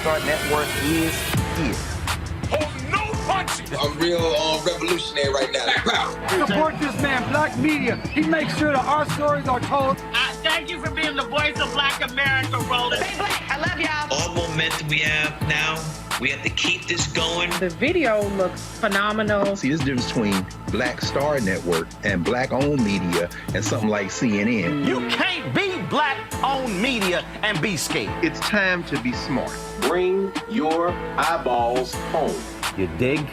Start Network is. Oh, no punches! I'm real revolutionary right now. Support this man, Black Media. He makes sure that our stories are told. Thank you for being the voice of Black America, Roland. Stay black. I love y'all. All momentum we have now, we have to keep this going. The video looks phenomenal. See, this difference between Black Star Network and Black-owned media and something like CNN. You can't be Black-owned media and be scared. It's time to be smart. Bring your eyeballs home. You dig?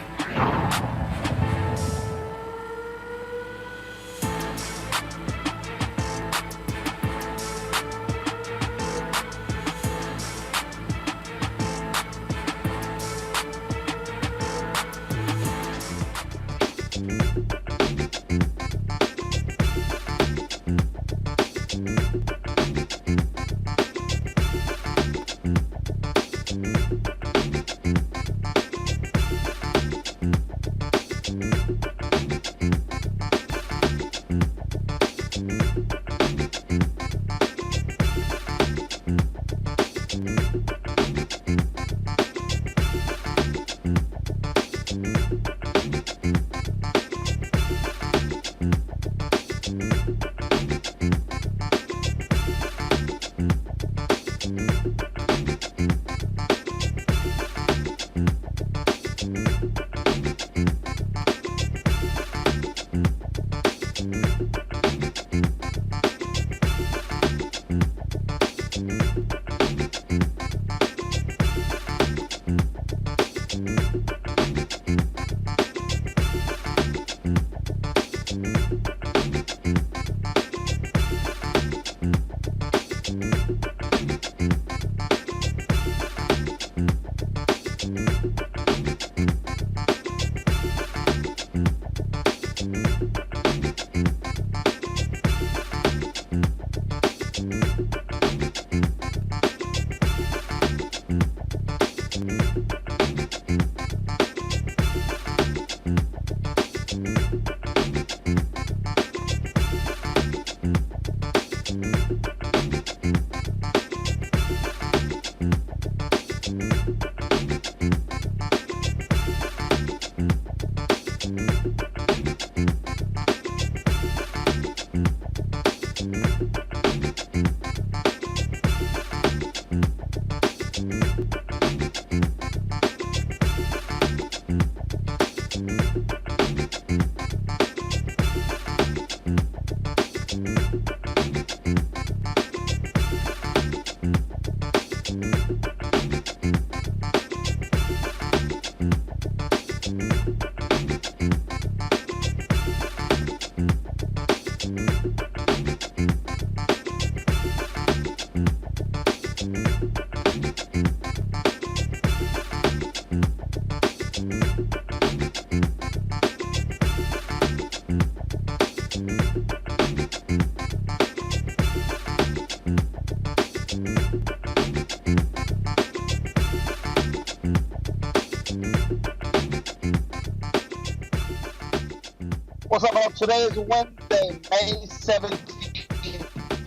What's up? Today is Wednesday, May 17,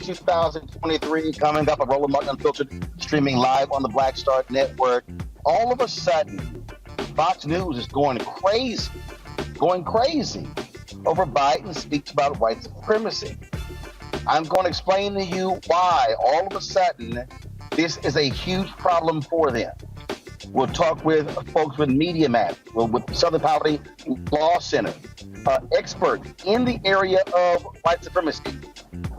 2023. Coming up, a Roland Martin Unfiltered, streaming live on the Black Star Network. All of a sudden, Fox News is going crazy over Biden speaks about white supremacy. I'm going to explain to you why all of a sudden this is a huge problem for them. We'll talk with folks with Media Map, with Southern Poverty Law Center, expert in the area of white supremacy.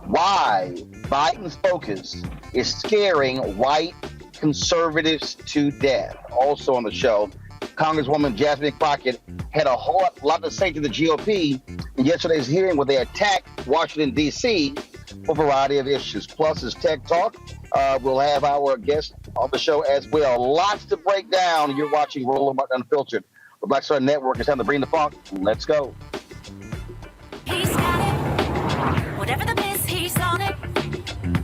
Why Biden's focus is scaring white conservatives to death. Also on the show, Congresswoman Jasmine Crockett had a whole lot to say to the GOP in yesterday's hearing where they attacked Washington, D.C. for a variety of issues. Plus, it's Tech Talk. We'll have our guest on the show as well. Lots to break down. You're watching Roland Martin Unfiltered. The Black Star Network. It's time to bring the funk. Let's go. He's got it. Whatever the biz, he's on it.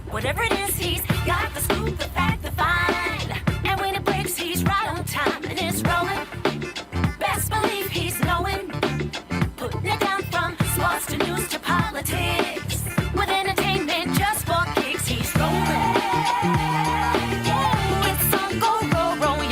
Whatever it is, he's got the scoop, the fact, the find. And when it breaks, he's right on time and it's rolling. Best believe he's knowing. Putting it down from sports to news to politics. With entertainment just for kicks, he's rolling. Yeah, it's on go, roll, roll.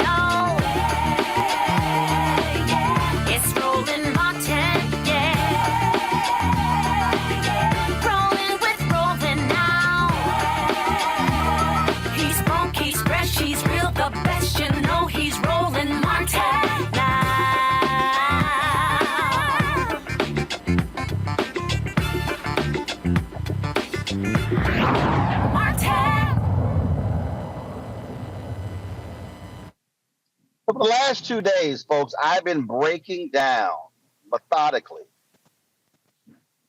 the last 2 days, folks, I've been breaking down methodically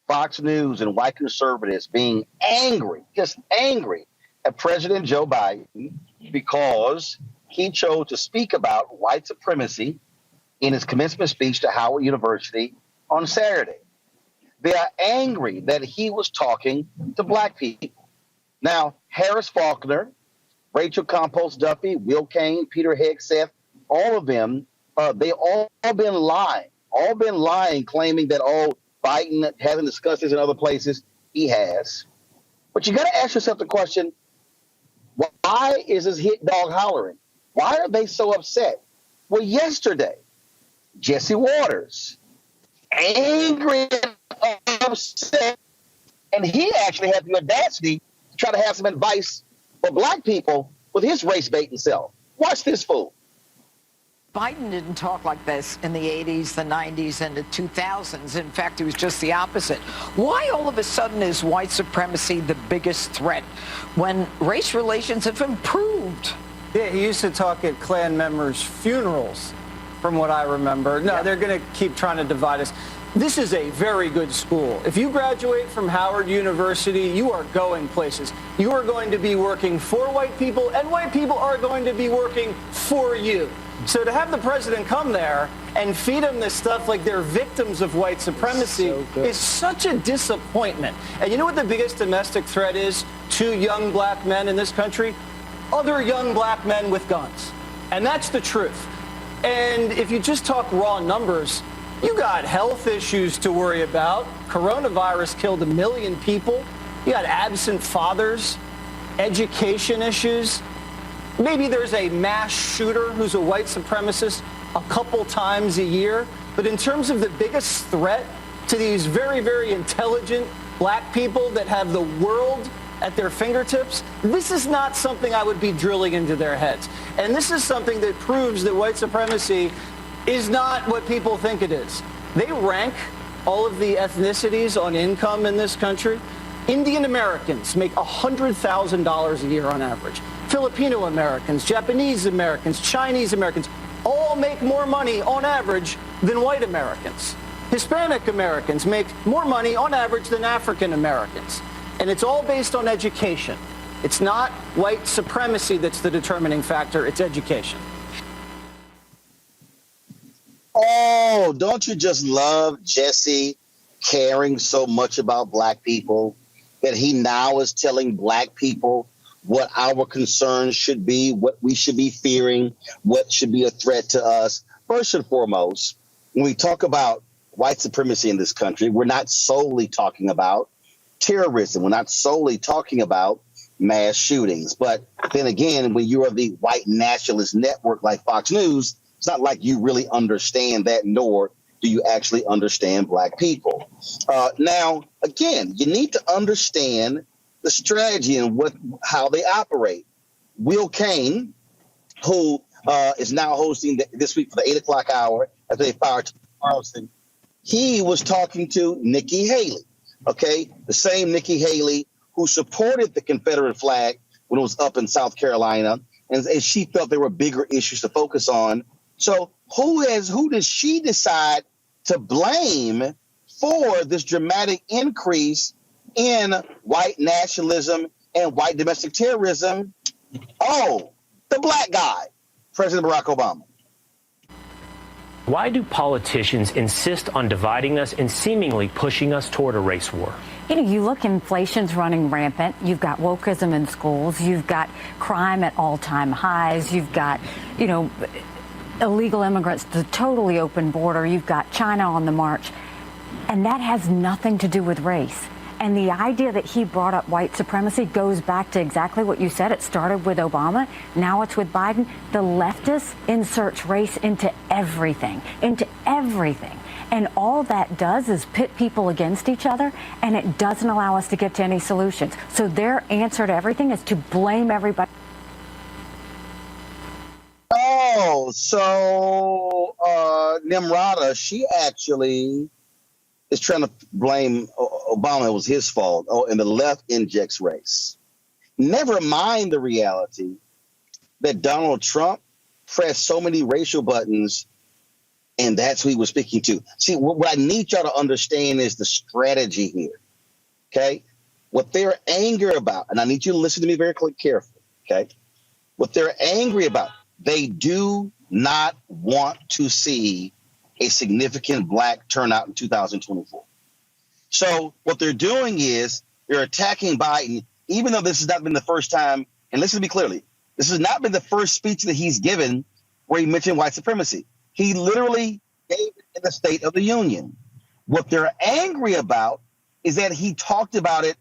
Fox News and white conservatives being angry, just angry at President Joe Biden because he chose to speak about white supremacy in his commencement speech to Howard University on Saturday. They are angry that he was talking to black people. Now, Harris Faulkner, Rachel Campos Duffy, Will Cain, Peter Hegseth, all of them, they all been lying, claiming that, Biden hasn't discussed this in other places. He has. But you got to ask yourself the question, why is this hit dog hollering? Why are they so upset? Well, yesterday, Jesse Waters, angry and upset, and he actually had the audacity to try to have some advice for black people with his race-baiting self. Watch this fool. Biden didn't talk like this in the 80s, the 90s, and the 2000s. In fact, it was just the opposite. Why all of a sudden is white supremacy the biggest threat when race relations have improved? Yeah, he used to talk at Klan members' funerals, from what I remember. No, they're going to keep trying to divide us. This is a very good school. If you graduate from Howard University, you are going places. You are going to be working for white people, and white people are going to be working for you. So to have the president come there and feed them this stuff like they're victims of white supremacy is such a disappointment. And you know what the biggest domestic threat is to young black men in this country? Other young black men with guns. And that's the truth. And if you just talk raw numbers, you got health issues to worry about. Coronavirus killed 1 million people. You got absent fathers, education issues. Maybe there's a mass shooter who's a white supremacist a couple times a year. But in terms of the biggest threat to these very, very intelligent black people that have the world at their fingertips, this is not something I would be drilling into their heads. And this is something that proves that white supremacy is not what people think it is. They rank all of the ethnicities on income in this country. Indian Americans make $100,000 a year on average. Filipino Americans, Japanese Americans, Chinese Americans all make more money on average than white Americans. Hispanic Americans make more money on average than African Americans. And it's all based on education. It's not white supremacy that's the determining factor, it's education. Oh, don't you just love Jesse caring so much about black people that he now is telling black people what our concerns should be, what we should be fearing, what should be a threat to us. First and foremost, when we talk about white supremacy in this country, we're not solely talking about terrorism. We're not solely talking about mass shootings. But then again, when you are the white nationalist network like Fox News, it's not like you really understand that, nor do you actually understand black people. Now, again, you need to understand the strategy and how they operate. Will Cain, who is now hosting this week for the 8 o'clock hour after they fired Carlson, he was talking to Nikki Haley, okay? The same Nikki Haley who supported the Confederate flag when it was up in South Carolina, and she felt there were bigger issues to focus on. So who does she decide to blame for this dramatic increase in white nationalism and white domestic terrorism? Oh, the black guy, President Barack Obama. Why do politicians insist on dividing us and seemingly pushing us toward a race war? You look, inflation's running rampant. You've got wokeism in schools. You've got crime at all-time highs. You've got, illegal immigrants, the totally open border. You've got China on the march. And that has nothing to do with race. And the idea that he brought up white supremacy goes back to exactly what you said. It started with Obama. Now it's with Biden. The leftists insert race into everything. And all that does is pit people against each other, and it doesn't allow us to get to any solutions. So their answer to everything is to blame everybody. Oh, so Nimrata, she actually is trying to blame Obama. It was his fault. Oh, and the left injects race. Never mind the reality that Donald Trump press so many racial buttons, and that's who he was speaking to. See, what I need y'all to understand is the strategy here, okay? What they're angry about, and I need you to listen to me very carefully, okay? What they're angry about, they do not want to see a significant black turnout in 2024. So what they're doing is they're attacking Biden, even though this has not been the first time, and listen to me clearly, this has not been the first speech that he's given where he mentioned white supremacy. He literally gave it in the State of the Union. What they're angry about is that he talked about it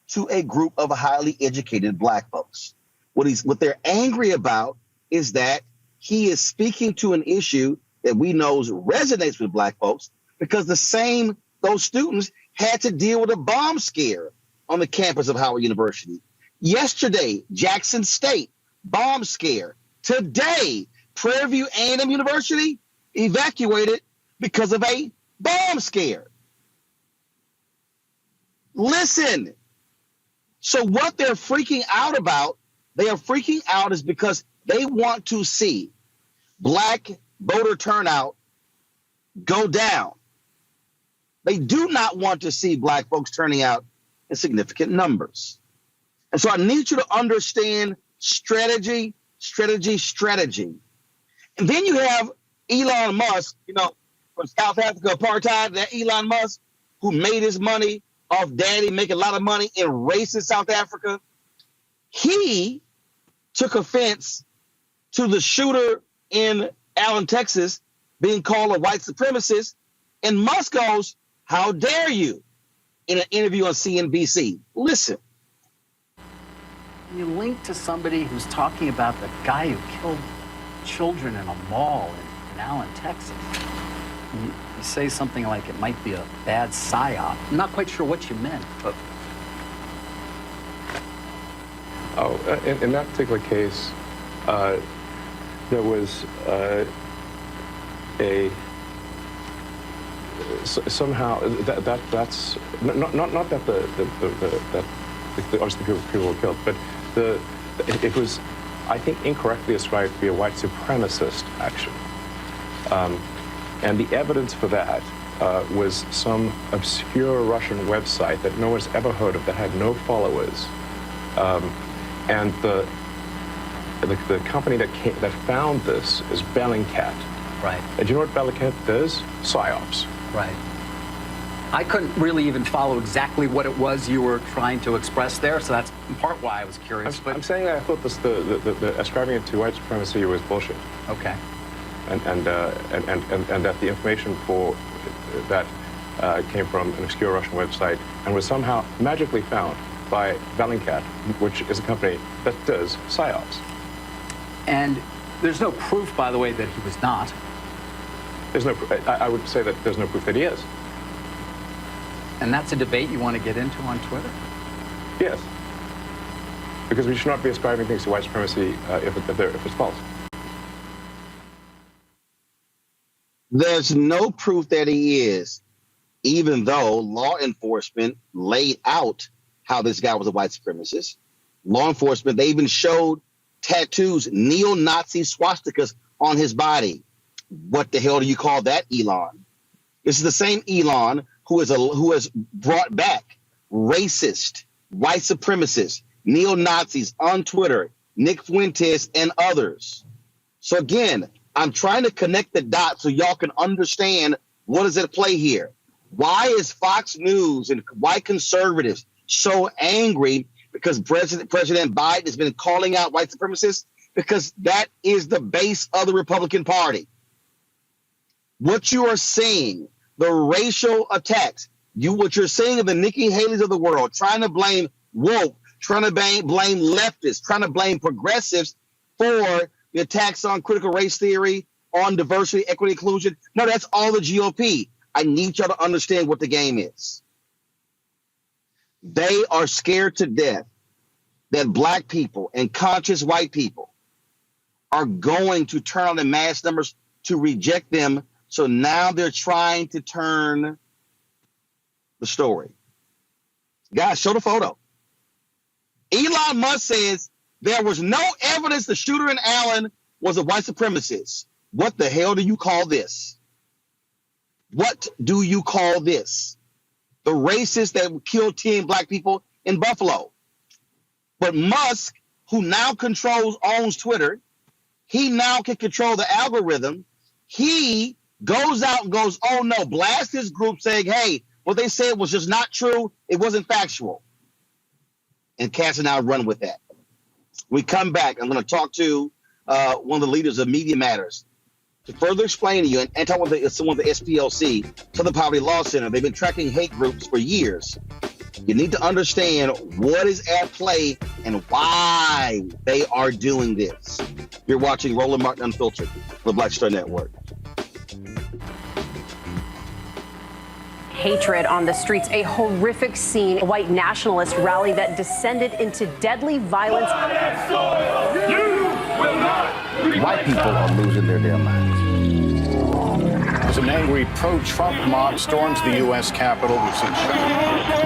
to a group of highly educated black folks. What they're angry about is that he is speaking to an issue that we know resonates with black folks, because those students had to deal with a bomb scare on the campus of Howard University. Yesterday, Jackson State, bomb scare. Today, Prairie View A&M University evacuated because of a bomb scare. Listen. So what they're freaking out about, they are freaking out is because they want to see black voter turnout go down. They do not want to see black folks turning out in significant numbers. And so I need you to understand strategy. And then you have Elon Musk, from South Africa apartheid, that Elon Musk who made his money off daddy making a lot of money in racist South Africa. He took offense to the shooter in Allen, Texas, being called a white supremacist. And Musk goes, "How dare you?" in an interview on CNBC. Listen. You link to somebody who's talking about the guy who killed children in a mall in Allen, Texas. You say something like it might be a bad psyop. I'm not quite sure what you meant, but... In that particular case, there was somehow that's not that the obviously people were killed, but it was, I think, incorrectly ascribed to be a white supremacist action. And the evidence for that was some obscure Russian website that no one's ever heard of, that had no followers. And the company that found this is Bellingcat. Right. And do you know what Bellingcat does? PsyOps. Right. I couldn't really even follow exactly what it was you were trying to express there, so that's in part why I was curious. I'm saying that I thought the ascribing it to white supremacy was bullshit. Okay. And that the information for that came from an obscure Russian website and was somehow magically found by Bellingcat, which is a company that does PsyOps. And there's no proof, by the way, that he was not. There's no. I would say that there's no proof that he is. And that's a debate you want to get into on Twitter? Yes. Because we should not be ascribing things to white supremacy if it's false. There's no proof that he is, even though law enforcement laid out how this guy was a white supremacist. Law enforcement, they even showed tattoos, neo-Nazi swastikas on his body. What the hell do you call that, Elon? This is the same Elon who has brought back racist, white supremacists, neo-Nazis on Twitter, Nick Fuentes and others. So again, I'm trying to connect the dots so y'all can understand what is at play here. Why is Fox News and white conservatives so angry because President Biden has been calling out white supremacists? Because that is the base of the Republican Party. What you are seeing, the racial attacks, what you're seeing of the Nikki Haley's of the world, trying to blame woke, trying to blame leftists, trying to blame progressives for the attacks on critical race theory, on diversity, equity, inclusion. No, that's all the GOP. I need y'all to understand what the game is. They are scared to death that black people and conscious white people are going to turn on in mass numbers to reject them. So now they're trying to turn the story. Guys, show the photo. Elon Musk says there was no evidence the shooter in Allen was the white supremacists. What the hell do you call this? What do you call this? The racists that killed 10 black people in Buffalo. But Musk, who now owns Twitter, he now can control the algorithm. He goes out and goes, oh no, blast this group saying, hey, what they said was just not true. It wasn't factual. And cats are now run with that. We come back. I'm going to talk to one of the leaders of Media Matters to further explain to you and talk with someone of the SPLC, Southern Poverty Law Center. They've been tracking hate groups for years. You need to understand what is at play and why they are doing this. You're watching Roland Martin Unfiltered, the Black Star Network. Hatred on the streets, a horrific scene, a white nationalist rally that descended into deadly violence. White people are losing their damn minds. As an angry pro-Trump mob storms the U.S. Capitol, we've seen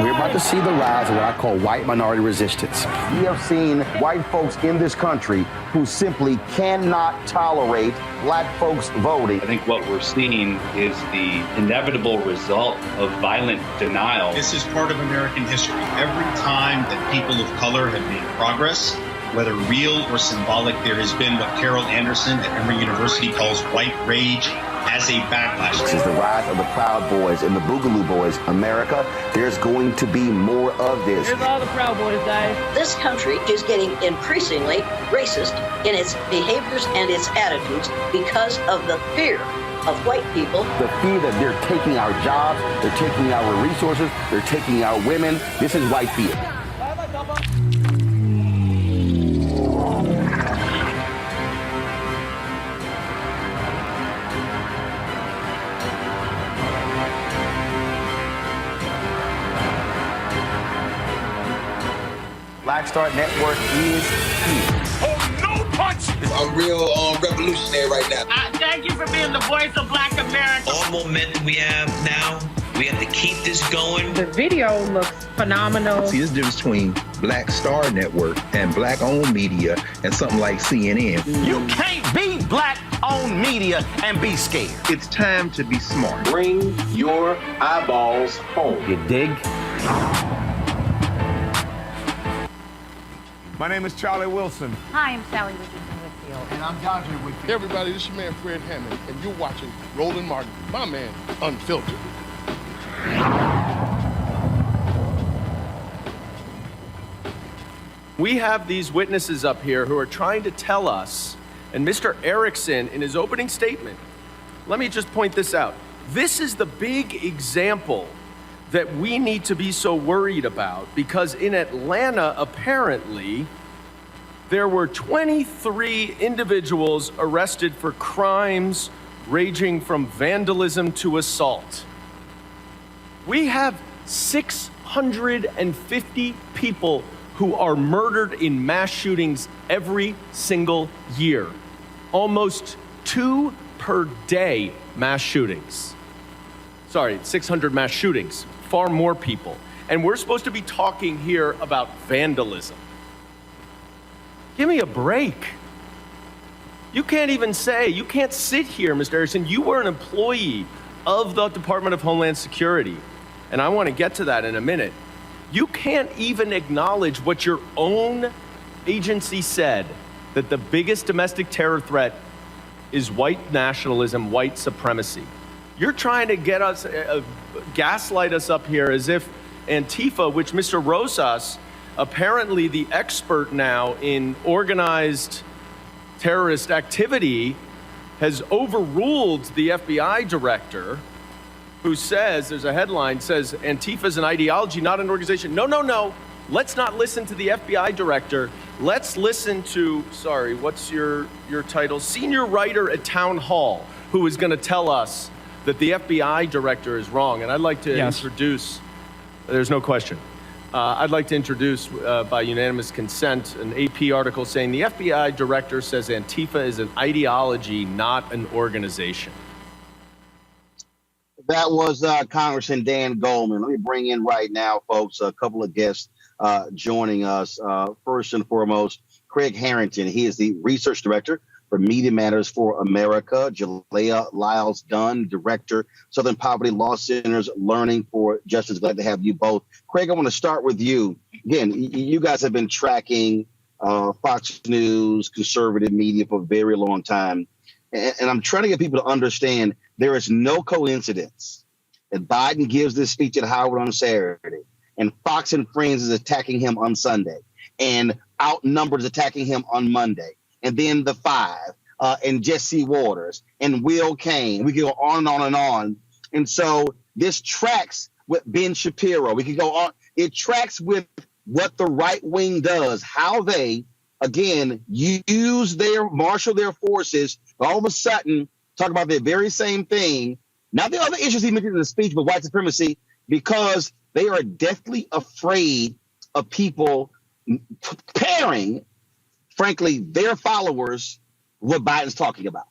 We're about to see the rise of what I call white minority resistance. We have seen white folks in this country who simply cannot tolerate black folks voting. I think what we're seeing is the inevitable result of violent denial. This is part of American history. Every time that people of color have made progress, whether real or symbolic, there has been what Carol Anderson at Emory University calls white rage as a backlash. This is the rise of the Proud Boys and the Boogaloo Boys. America, there's going to be more of this. Here's all the Proud Boys, guys. This country is getting increasingly racist in its behaviors and its attitudes because of the fear of white people. The fear that they're taking our jobs, they're taking our resources, they're taking our women. This is white fear. Black Star Network is here. Oh, no punch! I'm real revolutionary right now. Thank you for being the voice of Black America. All momentum we have now, we have to keep this going. The video looks phenomenal. See, this difference between Black Star Network and black-owned media and something like CNN. You can't be black-owned media and be scared. It's time to be smart. Bring your eyeballs home. You dig? My name is Charlie Wilson. Hi, I'm Sally Richardson-Whitfield. And I'm Jonathan Whitfield. Hey everybody, this is your man Fred Hammond, and you're watching Roland Martin, my man, Unfiltered. We have these witnesses up here who are trying to tell us, and Mr. Erickson, in his opening statement, let me just point this out. This is the big example that we need to be so worried about, because in Atlanta, apparently, there were 23 individuals arrested for crimes ranging from vandalism to assault. We have 650 people who are murdered in mass shootings every single year. Almost 2 per day mass shootings. Sorry, 600 mass shootings. Far more people. And we're supposed to be talking here about vandalism. Give me a break. You can't even say, you can't sit here, Mr. Erickson. You were an employee of the Department of Homeland Security. And I want to get to that in a minute. You can't even acknowledge what your own agency said, that the biggest domestic terror threat is white nationalism, white supremacy. You're trying to get us, gaslight us up here as if Antifa, which Mr. Rosas, apparently the expert now in organized terrorist activity, has overruled the FBI director who says, there's a headline, says Antifa is an ideology, not an organization. No, no, no. Let's not listen to the FBI director. Let's listen to, sorry, what's your title? Senior writer at Town Hall, who is going to tell us that the FBI director is wrong. And I'd like to introduce, there's no question. I'd like to introduce, by unanimous consent, an AP article saying the FBI director says Antifa is an ideology, not an organization. That was Congressman Dan Goldman. Let me bring in right now, folks, a couple of guests joining us. First and foremost, Craig Harrington. He is the research director for Media Matters for America. Jalea Lyles Dunn, Director, Southern Poverty Law Center's Learning for Justice. Glad to have you both. Craig, I want to start with you. Again, you guys have been tracking Fox News, conservative media for a very long time. And I'm trying to get people to understand there is no coincidence that Biden gives this speech at Howard on Saturday, and Fox and Friends is attacking him on Sunday, and Outnumbered is attacking him on Monday, and then The Five, and Jesse Waters, and Will Cain. We can go on and on and on. And so this tracks with Ben Shapiro. We can go on. It tracks with what the right wing does, how they, again, marshal their forces, all of a sudden talk about the very same thing. Not the other issues he mentioned in the speech, but white supremacy, because they are deathly afraid of people pairing, frankly, their followers with what Biden's talking about.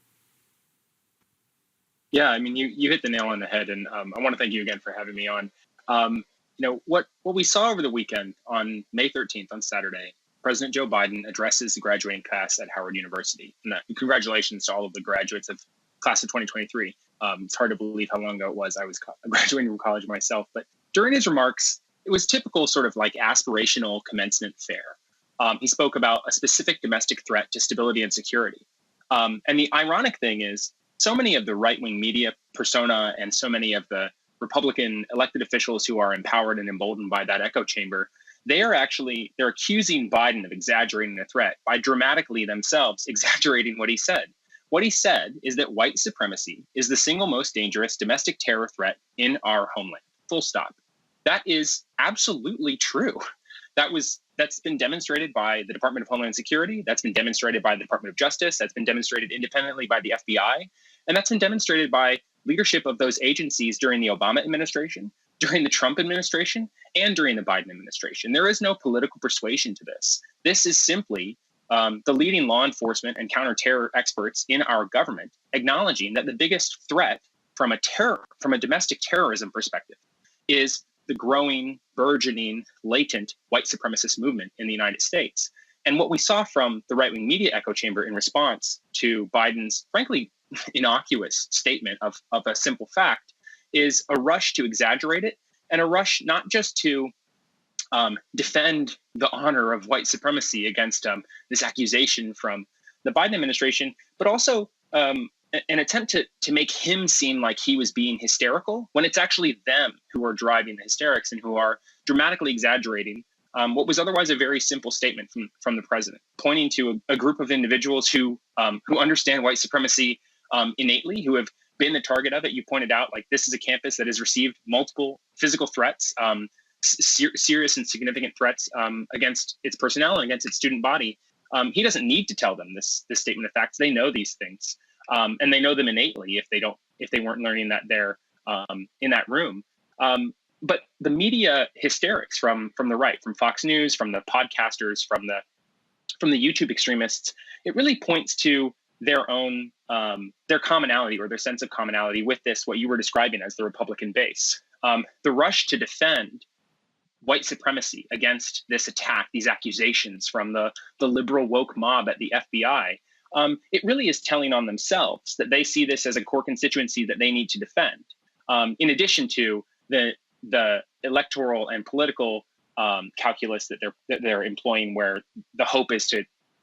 Yeah, I mean, you hit the nail on the head, and I want to thank you again for having me on. What we saw over the weekend on May 13th, on Saturday, President Joe Biden addresses the graduating class at Howard University. And congratulations to all of the graduates of class of 2023. It's hard to believe how long ago it was. I was graduating from college myself. But during his remarks, it was typical sort of like aspirational commencement fare. He spoke about a specific domestic threat to stability and security. And the ironic thing is, so many of the right-wing media persona and so many of the Republican elected officials who are empowered and emboldened by that echo chamber, they're accusing Biden of exaggerating the threat by dramatically themselves exaggerating what he said. What he said is that white supremacy is the single most dangerous domestic terror threat in our homeland. Full stop. That is absolutely true. That's been demonstrated by the Department of Homeland Security. That's been demonstrated by the Department of Justice. That's been demonstrated independently by the FBI. And that's been demonstrated by leadership of those agencies during the Obama administration, during the Trump administration, and during the Biden administration. There is no political persuasion to this. This is simply the leading law enforcement and counterterror experts in our government acknowledging that the biggest threat from a domestic terrorism perspective is the growing, burgeoning, latent white supremacist movement in the United States. And what we saw from the right-wing media echo chamber in response to Biden's, frankly, innocuous statement of a simple fact is a rush to exaggerate it, and a rush not just to defend the honor of white supremacy against this accusation from the Biden administration, but also an attempt to make him seem like he was being hysterical when it's actually them who are driving the hysterics and who are dramatically exaggerating what was otherwise a very simple statement from the president, pointing to a group of individuals who understand white supremacy innately, who have been the target of it. You pointed out, like, this is a campus that has received multiple physical threats, serious and significant threats against its personnel and against its student body. He doesn't need to tell them this statement of facts. They know these things, and they know them innately if they weren't learning that there in that room. But the media hysterics from the right, from Fox News, from the podcasters, from the YouTube extremists, it really points to their own their commonality, or their sense of commonality with this, what you were describing as the Republican base. The rush to defend white supremacy against this attack, these accusations from the liberal woke mob at the FBI, it really is telling on themselves that they see this as a core constituency that they need to defend. In addition to the electoral and political calculus that they're employing, where the hope is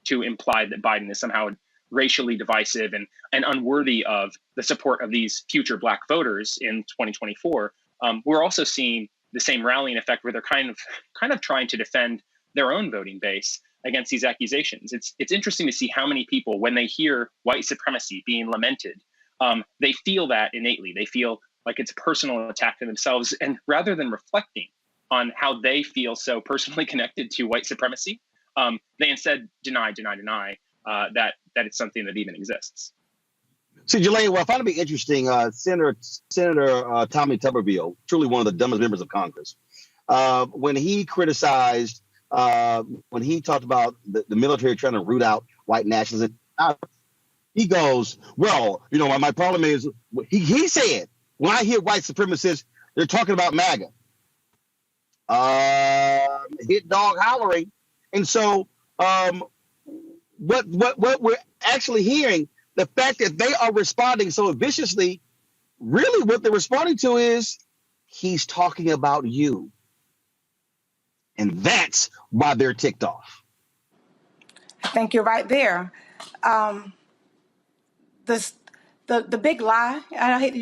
to imply that Biden is somehow racially divisive and unworthy of the support of these future Black voters in 2024. We're also seeing the same rallying effect where they're kind of trying to defend their own voting base against these accusations. It's interesting to see how many people, when they hear white supremacy being lamented, they feel that innately. They feel like it's a personal attack to themselves, and rather than reflecting on how they feel so personally connected to white supremacy, they instead deny that it's something that even exists. So, Jalea, what I find to be interesting, Senator Tommy Tuberville, truly one of the dumbest members of Congress, when he criticized, when he talked about the military trying to root out white nationalism, he goes, well, my problem is, he said, when I hear white supremacists, they're talking about MAGA. Hit dog hollering. And so what we're actually hearing the fact that they are responding so viciously. Really what they're responding to is he's talking about you. And that's why they're ticked off. I think you're right there. The big lie, I hate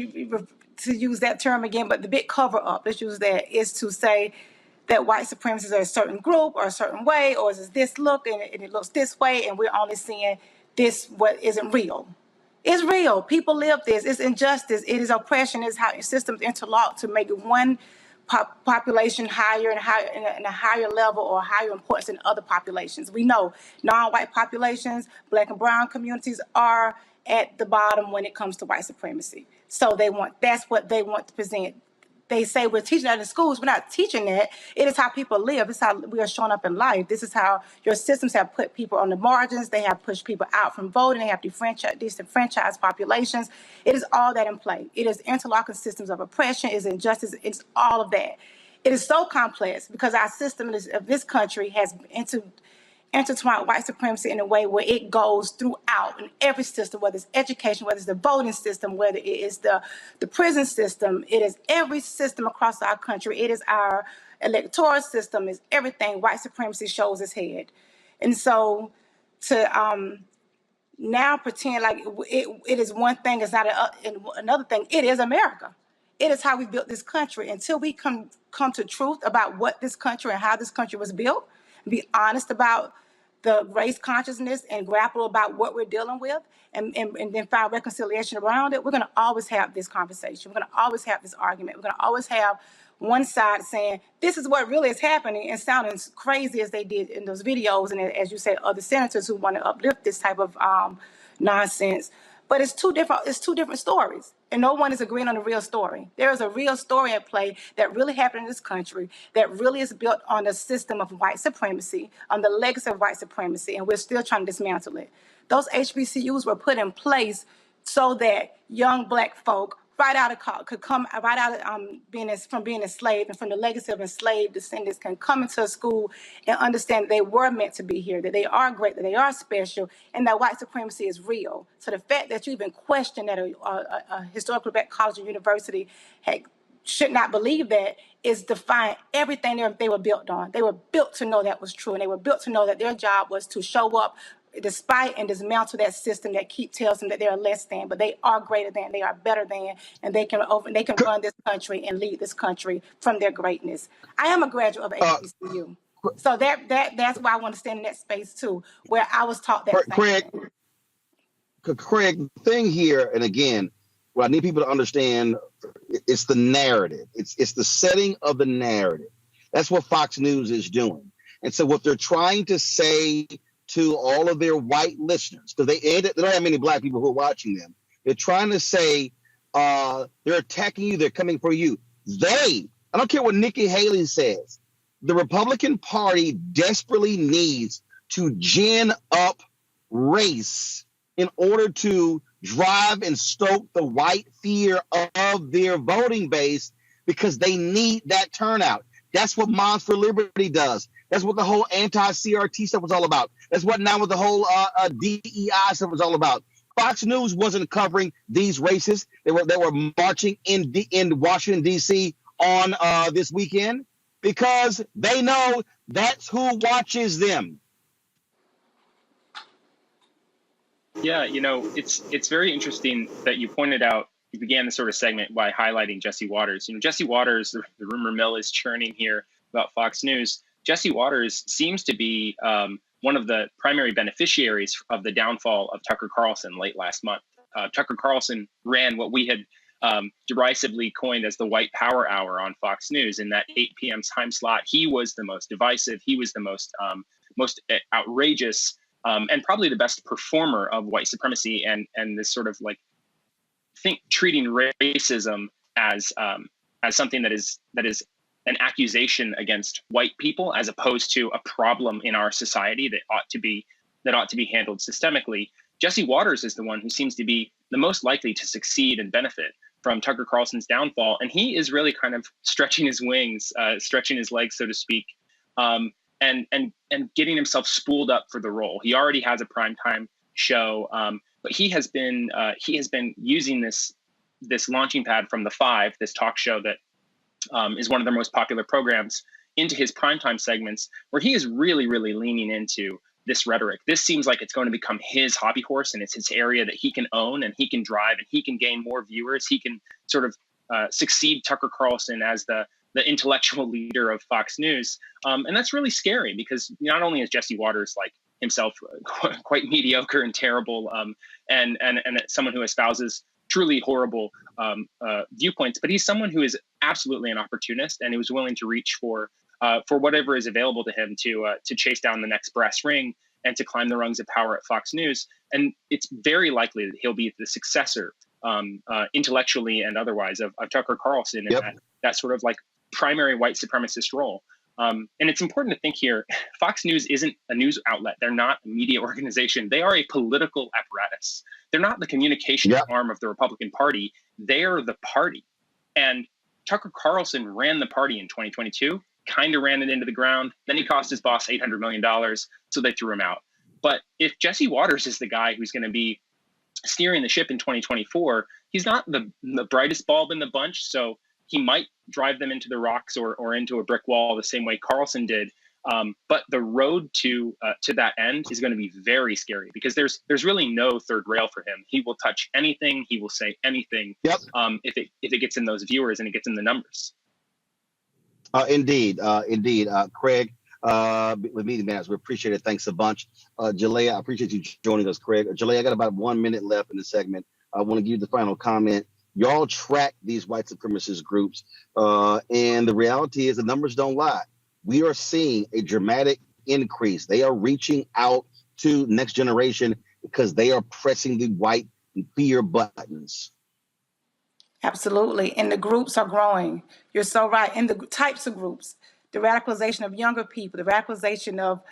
to use that term again, but the big cover up, let's use that, is to say that white supremacists are a certain group or a certain way, or is this look and it looks this way, and we're only seeing this what isn't real. It's real. People live this. It's injustice. It is oppression. It's how systems interlock to make one population higher and higher in a higher level or higher importance than other populations. We know non-white populations, Black and brown communities are at the bottom when it comes to white supremacy. So that's what they want to present. They say we're teaching that in schools. We're not teaching that. It is how people live. It's how we are showing up in life. This is how your systems have put people on the margins. They have pushed people out from voting. They have disenfranchised populations. It is all that in play. It is interlocking systems of oppression. It is injustice. It's all of that. It is so complex because our system of this country has intertwined white supremacy in a way where it goes throughout in every system, whether it's education, whether it's the voting system, whether it is the prison system, it is every system across our country. It is our electoral system, is everything. White supremacy shows its head. And so to now pretend like it is one thing, it's not another thing. It is America. It is how we built this country. Until we come to truth about what this country and how this country was built, be honest about the race consciousness and grapple about what we're dealing with and then find reconciliation around it, we're going to always have this conversation. We're going to always have this argument. We're going to always have one side saying, this is what really is happening, and sounding crazy as they did in those videos. And as you said, other senators who want to uplift this type of nonsense. But it's two different stories, and no one is agreeing on the real story. There is a real story at play that really happened in this country that really is built on the system of white supremacy, on the legacy of white supremacy, and we're still trying to dismantle it. Those HBCUs were put in place so that young Black folk could come right out of being enslaved, and from the legacy of enslaved descendants can come into a school and understand they were meant to be here, that they are great, that they are special, and that white supremacy is real. So the fact that you even question that a historically Black college or university should not believe that is defying everything they were built on. They were built to know that was true, and they were built to know that their job was to show up despite and dismantle that system that tells them that they are less than, but they are greater than, they are better than, and they can run this country and lead this country from their greatness. I am a graduate of HBCU, so that's why I want to stand in that space too, where I was taught that. Craig, the thing here, and again, what I need people to understand, it's the narrative. It's the setting of the narrative. That's what Fox News is doing, and so what they're trying to say to all of their white listeners, because they don't have many Black people who are watching them. They're trying to say they're attacking you, they're coming for you. I don't care what Nikki Haley says, the Republican Party desperately needs to gin up race in order to drive and stoke the white fear of their voting base, because they need that turnout. That's what Moms for Liberty does. That's what the whole anti-CRT stuff was all about. That's what now with the whole DEI stuff was all about. Fox News wasn't covering these races. They were marching in Washington, D.C. on this weekend because they know that's who watches them. Yeah, it's very interesting that you pointed out, you began this sort of segment by highlighting Jesse Watters. Jesse Watters, the rumor mill is churning here about Fox News. Jesse Watters seems to be one of the primary beneficiaries of the downfall of Tucker Carlson late last month. Tucker Carlson ran what we had derisively coined as the white power hour on Fox News in that 8 p.m. time slot. He was the most divisive. He was the most outrageous and probably the best performer of white supremacy and this sort of treating racism as something that is an accusation against white people as opposed to a problem in our society that ought to be handled systemically. Jesse Watters is the one who seems to be the most likely to succeed and benefit from Tucker Carlson's downfall, and he is really kind of stretching his wings, stretching his legs, so to speak, and getting himself spooled up for the role. He already has a primetime show. But he has been using this launching pad from The Five, this talk show that is one of their most popular programs, into his primetime segments, where he is really, really leaning into this rhetoric. This seems like it's going to become his hobby horse, and it's his area that he can own and he can drive, and he can gain more viewers. He can sort of succeed Tucker Carlson as the intellectual leader of Fox News. And that's really scary, because not only is Jesse Waters like himself quite mediocre and terrible, and someone who espouses truly horrible viewpoints, but he's someone who is absolutely an opportunist and who's willing to reach for whatever is available to him to chase down the next brass ring and to climb the rungs of power at Fox News. And it's very likely that he'll be the successor, intellectually and otherwise, of Tucker Carlson in that sort of like primary white supremacist role. And it's important to think here, Fox News isn't a news outlet. They're not a media organization. They are a political apparatus. They're not the communication arm of the Republican Party. They're the party. And Tucker Carlson ran the party in 2022, kind of ran it into the ground. Then he cost his boss $800 million, so they threw him out. But if Jesse Waters is the guy who's going to be steering the ship in 2024, he's not the brightest bulb in the bunch, so he might drive them into the rocks or into a brick wall the same way Carlson did. But the road to that end is going to be very scary, because there's really no third rail for him. He will touch anything. He will say anything. If it gets in those viewers and it gets in the numbers. Indeed. Craig, with Media Matters, we appreciate it. Thanks a bunch. Jalea, I appreciate you joining us, Craig. Jalea, I got about 1 minute left in the segment. I want to give you the final comment. Y'all track these white supremacist groups, and the reality is the numbers don't lie. We are seeing a dramatic increase. They are reaching out to next generation because they are pressing the white fear buttons. Absolutely. And the groups are growing. You're so right. And the types of groups, the radicalization of younger people, the radicalization of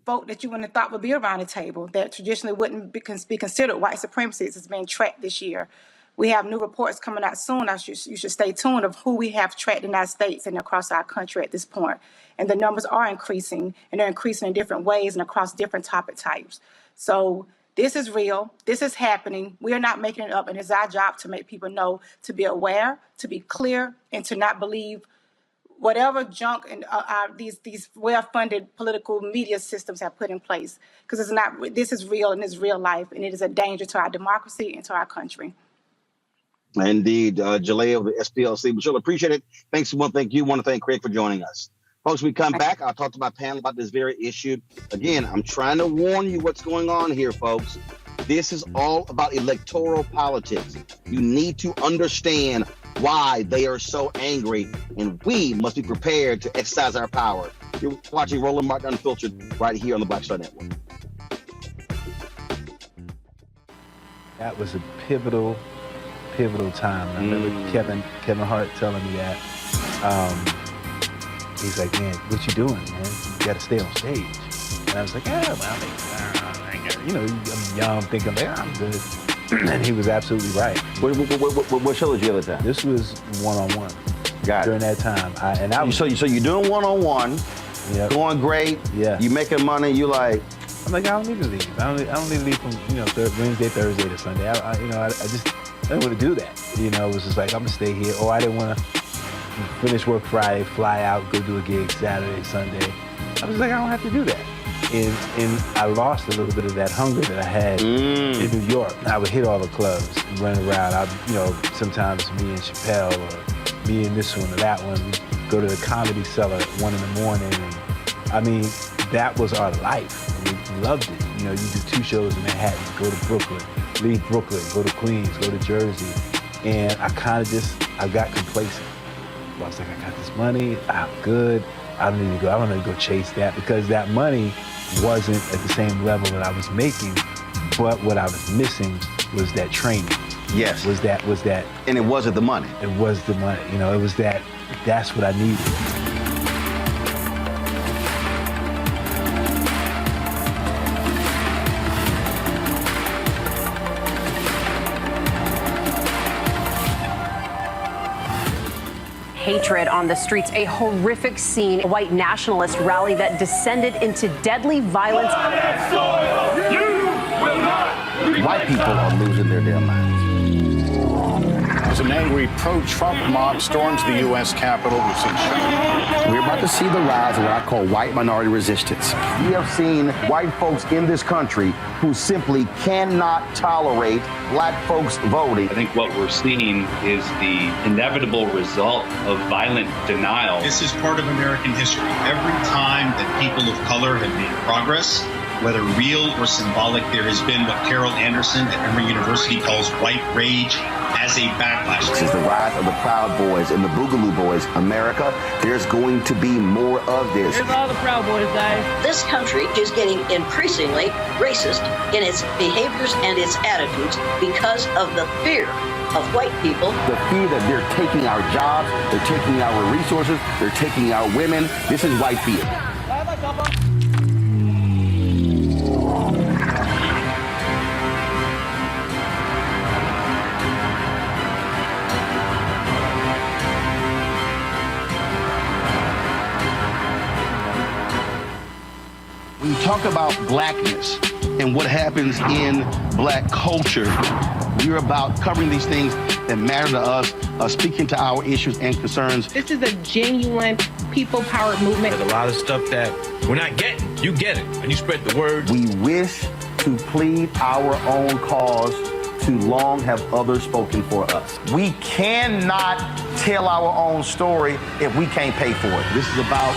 folk that you wouldn't have thought would be around the table, that traditionally wouldn't be considered white supremacists, is being tracked this year. We have new reports coming out soon. You should stay tuned of who we have tracked in our states and across our country at this point. And the numbers are increasing, and they're increasing in different ways and across different topic types. So this is real. This is happening. We are not making it up, and it's our job to make people know, to be aware, to be clear, and to not believe whatever junk and these well-funded political media systems have put in place. Because it's not. This is real, and it's real life, and it is a danger to our democracy and to our country. Indeed, Jalea of the SPLC. We sure appreciate it. Thanks. Thank you. Want to thank Craig for joining us. Folks, we come back. I'll talk to my panel about this very issue. Again, I'm trying to warn you what's going on here, folks. This is all about electoral politics. You need to understand why they are so angry, and we must be prepared to exercise our power. You're watching Roland Martin Unfiltered right here on the Black Star Network. That was a pivotal time. I remember Kevin Hart telling me that. He's like, man, what you doing, man? You got to stay on stage. And I was like, yeah, well, I'm young, thinking, like, I'm good. And he was absolutely right. What show was you at the time? This was one-on-one. Got it. During that time. So you're doing one-on-one, going great, you making money, you like... I'm like, I don't need to leave. I don't need to leave from, Wednesday, Thursday to Sunday. I didn't want to do that. It was just like, I'm going to stay here. Or I didn't want to finish work Friday, fly out, go do a gig Saturday, Sunday. I was like, I don't have to do that. And I lost a little bit of that hunger that I had in New York. I would hit all the clubs and run around. Sometimes me and Chappelle, or me and this one or that one, we'd go to the Comedy Cellar at 1 in the morning. And, that was our life. We loved it. You do 2 shows in Manhattan, go to Brooklyn, leave Brooklyn, go to Queens, go to Jersey. And I got complacent. I was like, I got this money, I'm good. I don't need to go chase that, because that money wasn't at the same level that I was making, but what I was missing was that training. Yes. Was that. And it wasn't the money. It was the money. It was that's what I needed. Hatred on the streets, a horrific scene, a white nationalist rally that descended into deadly violence. White people are losing their damn minds. As an angry pro-Trump mob storms the U.S. Capitol, we've seen We're about to see the rise of what I call white minority resistance. We have seen white folks in this country who simply cannot tolerate black folks voting. I think what we're seeing is the inevitable result of violent denial. This is part of American history. Every time that people of color have made progress, whether real or symbolic, there has been what Carol Anderson at Emory University calls white rage as a backlash. This is the rise of the Proud Boys and the Boogaloo Boys. America, there's going to be more of this. Here's all the Proud Boys, guys. This country is getting increasingly racist in its behaviors and its attitudes because of the fear of white people. The fear that they're taking our jobs, they're taking our resources, they're taking our women. This is white fear. When you talk about blackness and what happens in black culture, we're about covering these things that matter to us, speaking to our issues and concerns. This is a genuine people-powered movement. There's a lot of stuff that we're not getting. You get it, and you spread the word. We wish to plead our own cause. Too long have others spoken for us. We cannot tell our own story if we can't pay for it. This is about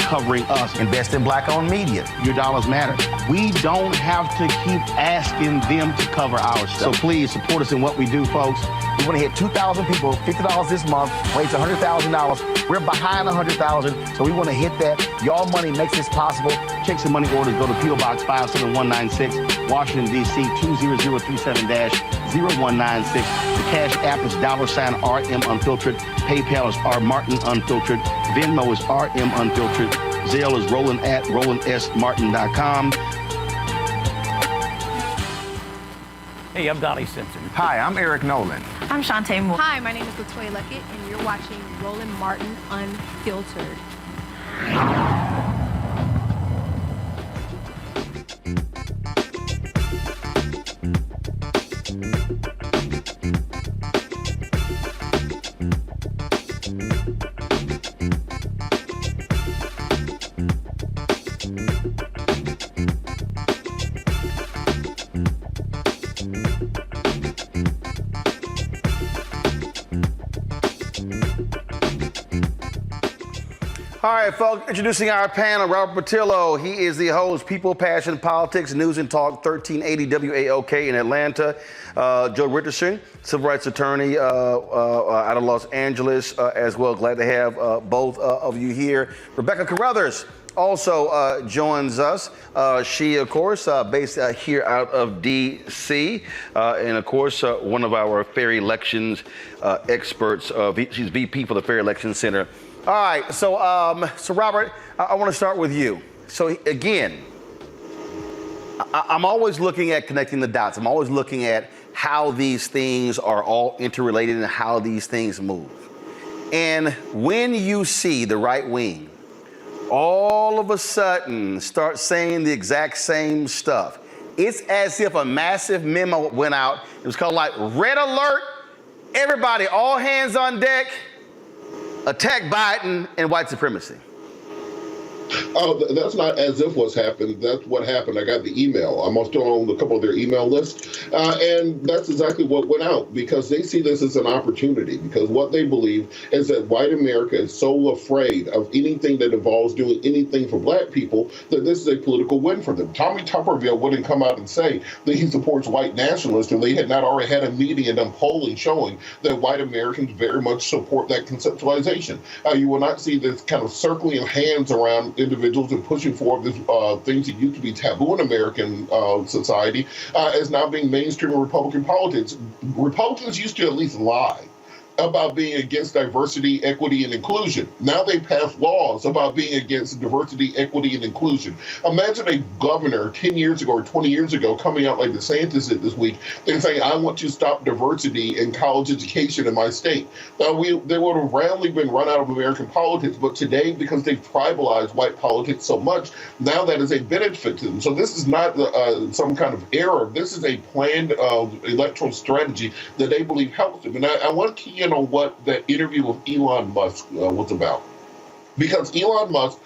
covering us. Invest in black-owned media. Your dollars matter. We don't have to keep asking them to cover our stuff. So please support us in what we do, folks. We want to hit 2,000 people, $50 this month, raise $100,000. We're behind 100,000, so we want to hit that. Y'all money makes this possible. Check some money orders. Go to P.O. Box 57196, Washington, D.C. 20037-0196. The Cash App is $RM Unfiltered. PayPal is R Martin Unfiltered. Venmo is RM Unfiltered. Zelle is Roland at RolandSMartin.com. Hey, I'm Donnie Simpson. Hi, I'm Eric Nolan. I'm Shantae Moore. Hi, my name is Latoya Luckett, and you're watching Roland Martin Unfiltered. All right, folks, introducing our panel, Robert Patillo. He is the host, People, Passion, Politics, News and Talk, 1380 WAOK in Atlanta. Joe Richardson, civil rights attorney out of Los Angeles as well. Glad to have both of you here. Rebecca Carruthers also joins us. She, of course, based here out of D.C. And, of course, one of our fair elections experts. She's VP for the Fair Elections Center. All right, so Robert, I want to start with you. So again, I'm always looking at connecting the dots. I'm always looking at how these things are all interrelated and how these things move. And when you see the right wing all of a sudden start saying the exact same stuff, it's as if a massive memo went out. It was called like red alert, everybody, all hands on deck. Attack Biden and white supremacy. Oh, that's not as if what's happened. That's what happened. I got the email. I'm still on a couple of their email lists. And that's exactly what went out, because they see this as an opportunity, because what they believe is that white America is so afraid of anything that involves doing anything for black people that this is a political win for them. Tommy Tuberville wouldn't come out and say that he supports white nationalists if they had not already had a meeting and done polling showing that white Americans very much support that conceptualization. You will not see this kind of circling of hands around individuals and pushing forward this, things that used to be taboo in American society as now being mainstream in Republican politics. Republicans used to at least lie. about being against diversity, equity, and inclusion. Now they pass laws about being against diversity, equity, and inclusion. Imagine a governor 10 years ago or 20 years ago coming out like DeSantis did this week and saying, I want to stop diversity in college education in my state. They would have roundly been run out of American politics, but today, because they've tribalized white politics so much, now that is a benefit to them. So this is not some kind of error. This is a planned electoral strategy that they believe helps them. And I want to key in on what that interview with Elon Musk was about. Because Elon Musk,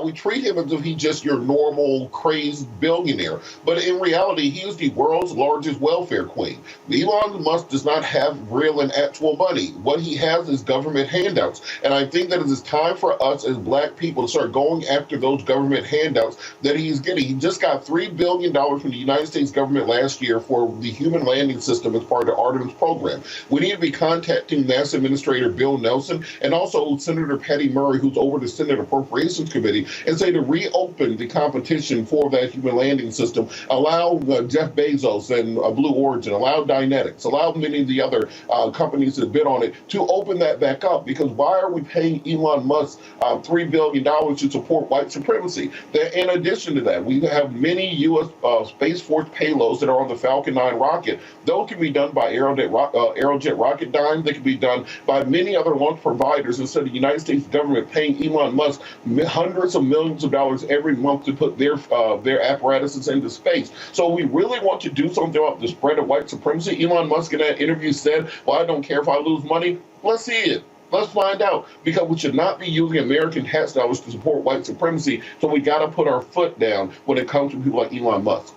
we treat him as if he's just your normal, crazed billionaire. But in reality, he is the world's largest welfare queen. Elon Musk does not have real and actual money. What he has is government handouts. And I think that it is time for us as black people to start going after those government handouts that he's getting. He just got $3 billion from the United States government last year for the human landing system as part of the Artemis program. We need to be contacting NASA Administrator Bill Nelson and also Senator Patty Murray, who's over the Senate Appropriations Committee, and say to reopen the competition for that human landing system, allow Jeff Bezos and Blue Origin, allow Dynetics, allow many of the other companies that bid on it to open that back up. Because why are we paying Elon Musk $3 billion to support white supremacy? In addition to that, we have many U.S. Space Force payloads that are on the Falcon 9 rocket. Those can be done by Aerojet Rocketdyne. They can be done by many other launch providers instead of the United States government paying Elon Musk hundreds of millions of dollars every month to put their apparatuses into space. So we really want to do something about the spread of white supremacy. Elon Musk in that interview said, well, I don't care if I lose money. Let's see it. Let's find out, because we should not be using American tax dollars to support white supremacy. So we got to put our foot down when it comes to people like Elon Musk.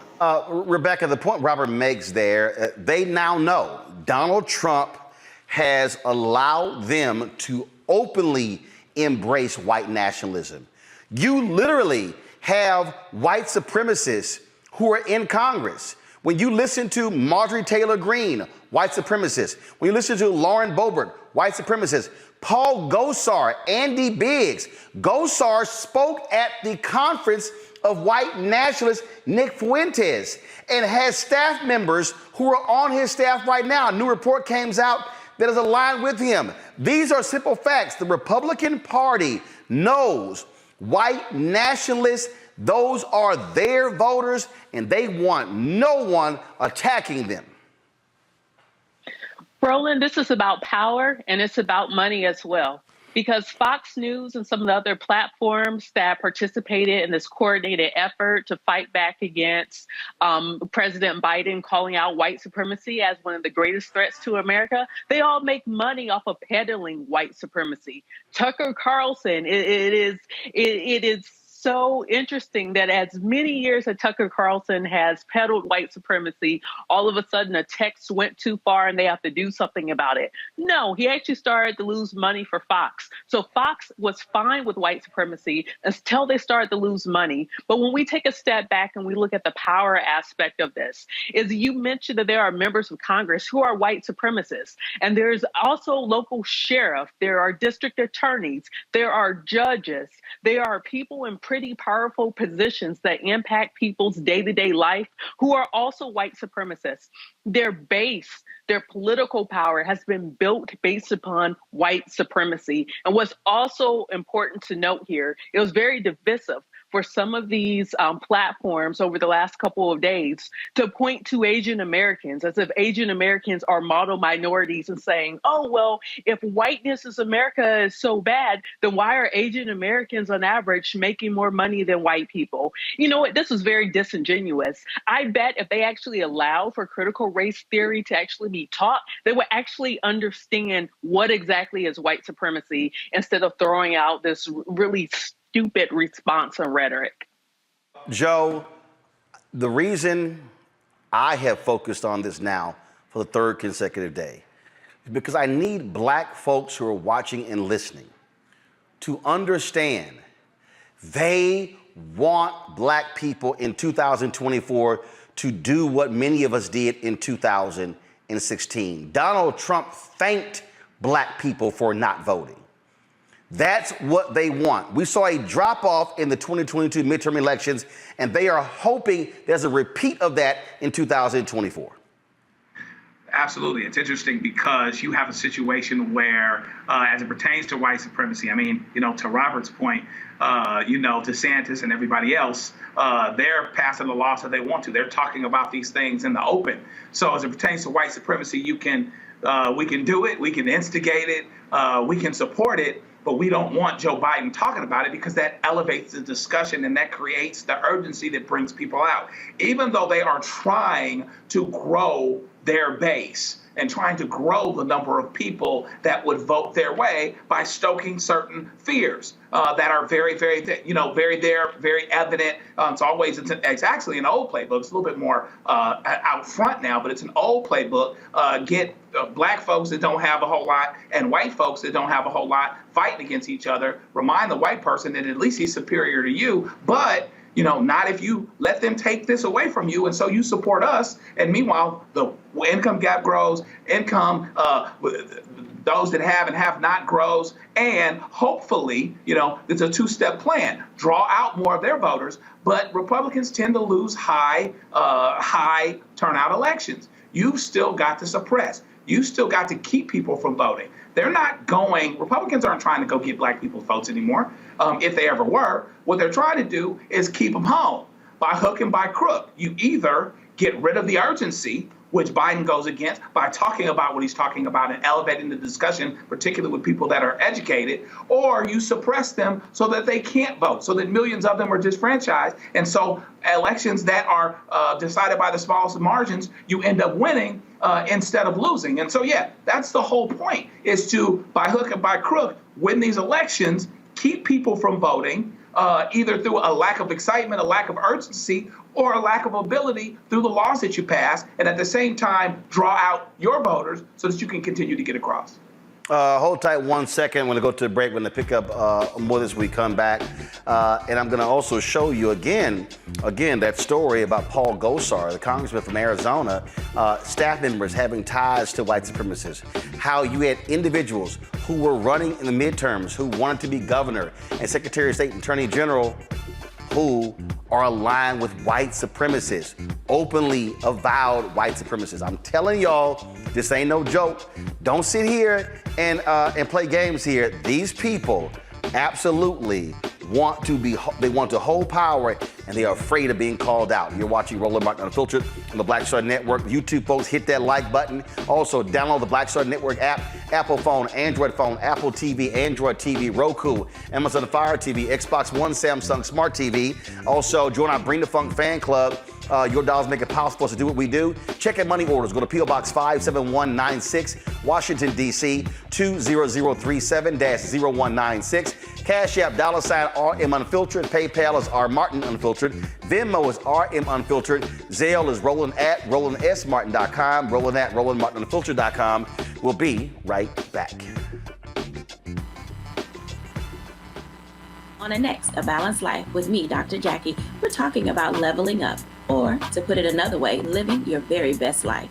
Rebecca, the point Robert makes there, they now know Donald Trump has allowed them to openly embrace white nationalism. You literally have white supremacists who are in Congress. When you listen to Marjorie Taylor Greene, white supremacist. When you listen to Lauren Boebert, white supremacist. Paul Gosar, Andy Biggs. Gosar spoke at the conference of white nationalist Nick Fuentes and has staff members who are on his staff right now. A new report came out that is aligned with him. These are simple facts. The Republican Party knows white nationalists, those are their voters, and they want no one attacking them. Roland, this is about power, and it's about money as well. Because Fox News and some of the other platforms that participated in this coordinated effort to fight back against President Biden calling out white supremacy as one of the greatest threats to America, they all make money off of peddling white supremacy. Tucker Carlson, it is so interesting that as many years that Tucker Carlson has peddled white supremacy, all of a sudden a text went too far and they have to do something about it. No, he actually started to lose money for Fox. So Fox was fine with white supremacy until they started to lose money. But when we take a step back and we look at the power aspect of this, is you mentioned that there are members of Congress who are white supremacists. And there's also local sheriff, there are district attorneys, there are judges, there are people in pretty powerful positions that impact people's day-to-day life who are also white supremacists. Their base, their political power has been built based upon white supremacy. And what's also important to note here, it was very divisive for some of these platforms over the last couple of days to point to Asian Americans as if Asian Americans are model minorities and saying, oh, well, if whiteness is America is so bad, then why are Asian Americans on average making more money than white people? You know what? This is very disingenuous. I bet if they actually allow for critical race theory to actually be taught, they would actually understand what exactly is white supremacy instead of throwing out this really stupid response and rhetoric. Joe, the reason I have focused on this now for the third consecutive day is because I need black folks who are watching and listening to understand they want black people in 2024 to do what many of us did in 2016. Donald Trump thanked black people for not voting. That's what they want. We saw a drop-off in the 2022 midterm elections, and they are hoping there's a repeat of that in 2024. absolutely. It's interesting because you have a situation where, as it pertains to white supremacy, I mean, to Robert's point, DeSantis and everybody else, they're passing the laws that they want to. They're talking about these things in the open. So as it pertains to white supremacy, we can do it, we can instigate it, we can support it, but we don't want Joe Biden talking about it because that elevates the discussion and that creates the urgency that brings people out. Even though they are trying to grow their base and trying to grow the number of people that would vote their way by stoking certain fears that are very, very, very evident. It's actually an old playbook. It's a little bit more out front now, but it's an old playbook. Get black folks that don't have a whole lot and white folks that don't have a whole lot fighting against each other. Remind the white person that at least he's superior to you, but not if you let them take this away from you, and so you support us. And meanwhile, the income gap grows, those that have and have not grows, and hopefully, it's a two-step plan. Draw out more of their voters, but Republicans tend to lose high turnout elections. You've still got to suppress. You still got to keep people from voting. Republicans aren't trying to go get black people's votes anymore, if they ever were. What they're trying to do is keep them home by hook and by crook. You either get rid of the urgency, which Biden goes against, by talking about what he's talking about and elevating the discussion, particularly with people that are educated, or you suppress them so that they can't vote, so that millions of them are disfranchised. And so elections that are decided by the smallest margins, you end up winning instead of losing. And so, that's the whole point, is to, by hook and by crook, win these elections, keep people from voting, either through a lack of excitement, a lack of urgency, or a lack of ability through the laws that you pass, and at the same time, draw out your voters so that you can continue to get across. Hold tight 1 second. I'm going to go to the break. We're going to pick up more as we come back. And I'm going to also show you again, that story about Paul Gosar, the congressman from Arizona, staff members having ties to white supremacists. How you had individuals who were running in the midterms who wanted to be governor and Secretary of State and Attorney General who are aligned with white supremacists, openly avowed white supremacists. I'm telling y'all, this ain't no joke. Don't sit here and play games here. These people absolutely want to hold power, and they are afraid of being called out. You're watching Roland Martin Unfiltered on the Black Star Network. YouTube folks, hit that like button. Also, download the Black Star Network app, Apple phone, Android phone, Apple TV, Android TV, Roku, Amazon Fire TV, Xbox One, Samsung Smart TV. Also, join our Bring the Funk fan club. Your dollars make it possible for us to do what we do. Check in money orders. Go to P.O. Box 57196, Washington, D.C. 20037-0196. Cash App, $RM Unfiltered. PayPal is R Martin Unfiltered. Venmo is RM Unfiltered. Zelle is Roland at RolandSMartin.com. Roland at RolandMartinUnfiltered.com. We'll be right back. On the next A Balanced Life with me, Dr. Jackie, we're talking about leveling up, or to put it another way, living your very best life.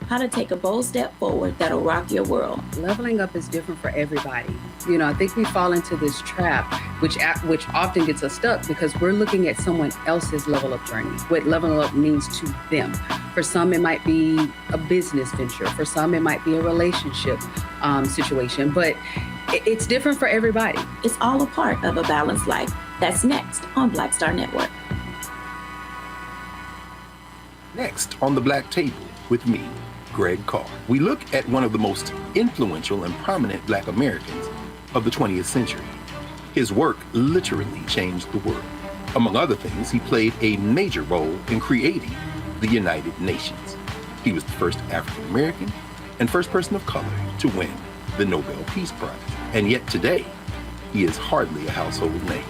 How to take a bold step forward that'll rock your world. Leveling up is different for everybody. I think we fall into this trap, which often gets us stuck because we're looking at someone else's level up journey, what leveling up means to them. For some, it might be a business venture. For some, it might be a relationship situation, but it's different for everybody. It's all a part of A Balanced Life. That's next on Black Star Network. Next on the Black Table with me, Greg Carr, we look at one of the most influential and prominent Black Americans of the 20th century. His work literally changed the world. Among other things, he played a major role in creating the United Nations. He was the first African American and first person of color to win the Nobel Peace Prize. And yet today, he is hardly a household name.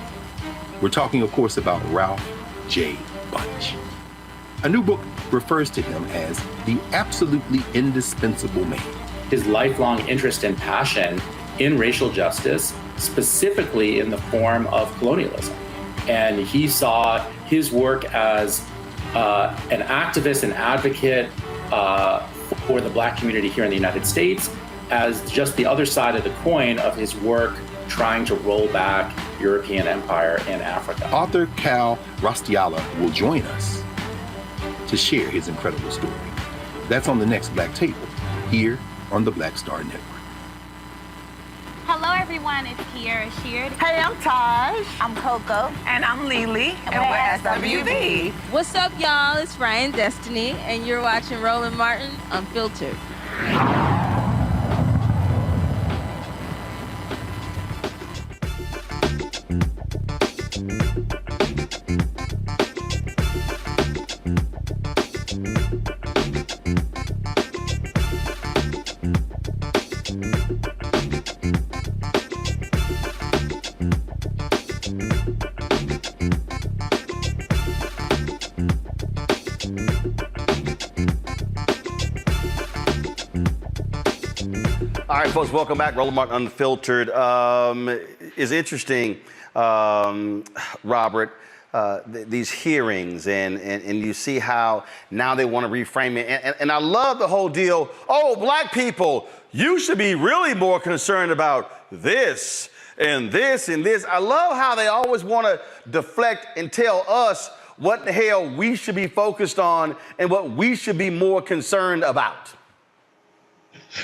We're talking, of course, about Ralph J. Bunche. A new book refers to him as the absolutely indispensable man. His lifelong interest and passion in racial justice, specifically in the form of colonialism. And he saw his work as an activist and advocate for the Black community here in the United States as just the other side of the coin of his work trying to roll back European empire in Africa. Author Cal Rostiala will join us to share his incredible story. That's on the next Black Table, here on the Black Star Network. Hello, everyone. It's Kiara Sheard. Hey, I'm Taj. I'm Coco. And I'm Lily. And we're SWB. What's up, y'all? It's Ryan Destiny, and you're watching Roland Martin Unfiltered. All right, folks, welcome back. Roland Martin Unfiltered is interesting, Robert, these hearings, and you see how now they want to reframe it. And I love the whole deal. Oh, black people, you should be really more concerned about this and this and this. I love how they always want to deflect and tell us what the hell we should be focused on and what we should be more concerned about.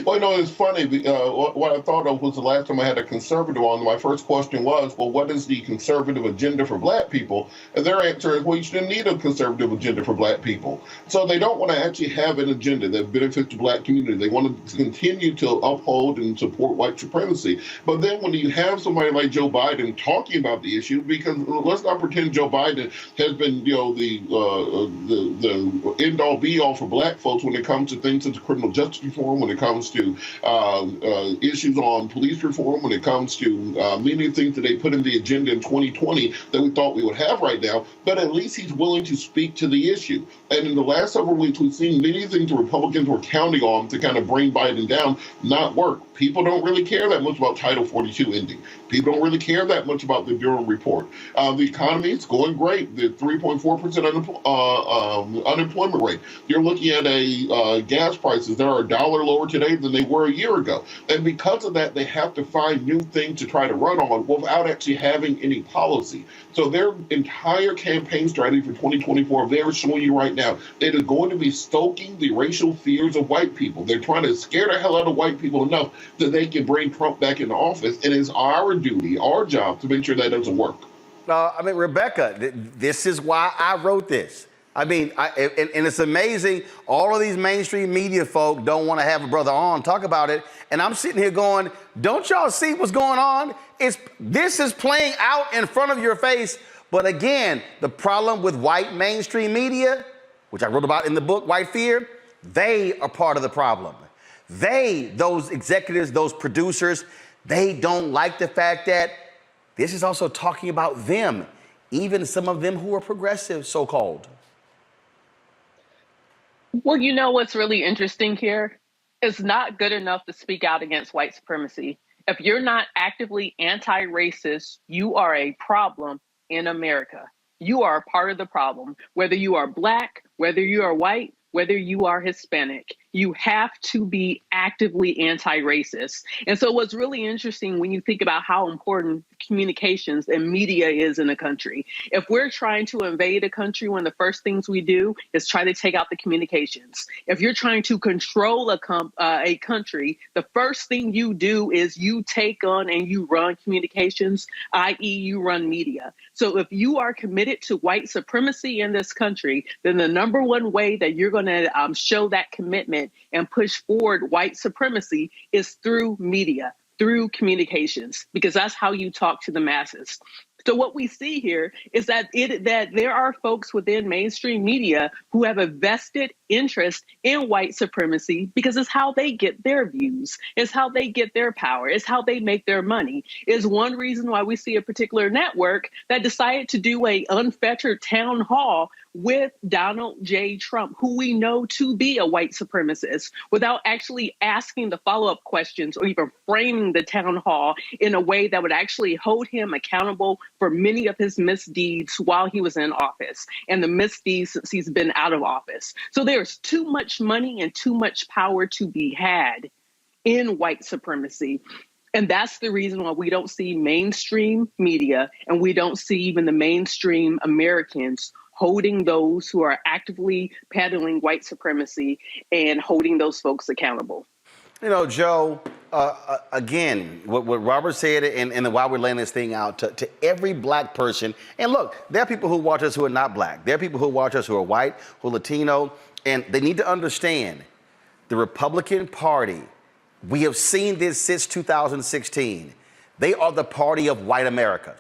Well, you know, it's funny. What I thought of was the last time I had a conservative on. My first question was, well, what is the conservative agenda for black people? And their answer is, well, you shouldn't need a conservative agenda for black people. So they don't want to actually have an agenda that benefits the black community. They want to continue to uphold and support white supremacy. But then when you have somebody like Joe Biden talking about the issue, because let's not pretend Joe Biden has been, you know, the end-all be-all for black folks when it comes to things such as criminal justice reform, when it comes to issues on police reform, when it comes to many things that they put in the agenda in 2020 that we thought we would have right now, but at least he's willing to speak to the issue. And in the last several weeks, we've seen many things the Republicans were counting on to kind of bring Biden down not work. People don't really care that much about Title 42 ending. People don't really care that much about the Durham report. The economy is going great. The 3.4% unemployment rate. You're looking at gas prices that are $1 lower today than they were a year ago. And because of that, they have to find new things to try to run on without actually having any policy. So their entire campaign strategy for 2024, they're showing you right now, it is going to be stoking the racial fears of white people. They're trying to scare the hell out of white people enough that they can bring Trump back into office. And it's our duty, our job, to make sure that doesn't work. Rebecca, this is why I wrote this. And it's amazing. All of these mainstream media folk don't want to have a brother on talk about it. And I'm sitting here going, don't y'all see what's going on? This is playing out in front of your face. But again, the problem with white mainstream media, which I wrote about in the book, White Fear, they are part of the problem. Those executives, those producers, they don't like the fact that this is also talking about them, even some of them who are progressive, so-called. Well, you know what's really interesting here? It's not good enough to speak out against white supremacy. If you're not actively anti-racist, you are a problem in America. You are a part of the problem, whether you are black, whether you are white, whether you are Hispanic. You have to be actively anti-racist. And so what's really interesting when you think about how important communications and media is in a country, if we're trying to invade a country, one of the first things we do is try to take out the communications. If you're trying to control a country, the first thing you do is you take on and you run communications, i.e. you run media. So if you are committed to white supremacy in this country, then the number one way that you're going to show that commitment and push forward white supremacy is through media, through communications, because that's how you talk to the masses. So what we see here is that there are folks within mainstream media who have a vested interest in white supremacy because it's how they get their views, it's how they get their power, it's how they make their money. Is one reason why we see a particular network that decided to do a unfettered town hall with Donald J. Trump, who we know to be a white supremacist, without actually asking the follow-up questions or even framing the town hall in a way that would actually hold him accountable for many of his misdeeds while he was in office and the misdeeds since he's been out of office. So there's too much money and too much power to be had in white supremacy. And that's the reason why we don't see mainstream media and we don't see even the mainstream Americans holding those who are actively peddling white supremacy and holding those folks accountable. You know, Joe, again, what Robert said, and why we're laying this thing out to every black person. And look, there are people who watch us who are not black. There are people who watch us who are white, who are Latino, and they need to understand the Republican Party. We have seen this since 2016. They are the party of white America.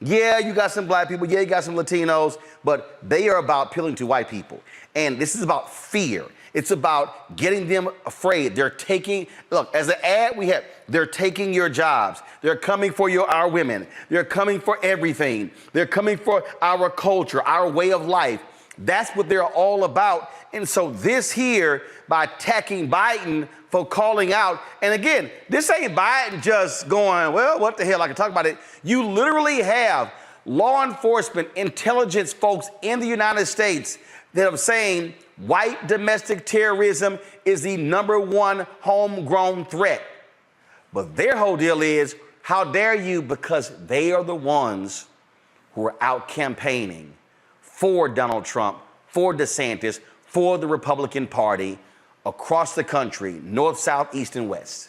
Yeah, you got some black people. Yeah, you got some Latinos, but they are about appealing to white people. And this is about fear. It's about getting them afraid. They're taking, look, as an ad we have, they're taking your jobs. They're coming for our women. They're coming for everything. They're coming for our culture, our way of life. That's what they're all about. And so this here, by attacking Biden for calling out, and again, this ain't Biden just going, well, what the hell, I can talk about it. You literally have law enforcement, intelligence folks in the United States that are saying white domestic terrorism is the #1 homegrown threat. But their whole deal is, how dare you, because they are the ones who are out campaigning for Donald Trump, for DeSantis, for the Republican Party across the country, north, south, east, and west.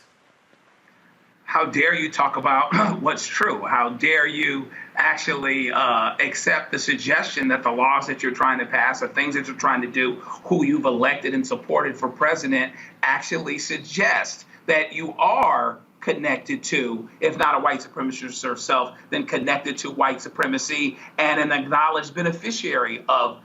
How dare you talk about what's true? How dare you actually accept the suggestion that the laws that you're trying to pass, the things that you're trying to do, who you've elected and supported for president, actually suggest that you are connected to, if not a white supremacist herself, then connected to white supremacy and an acknowledged beneficiary of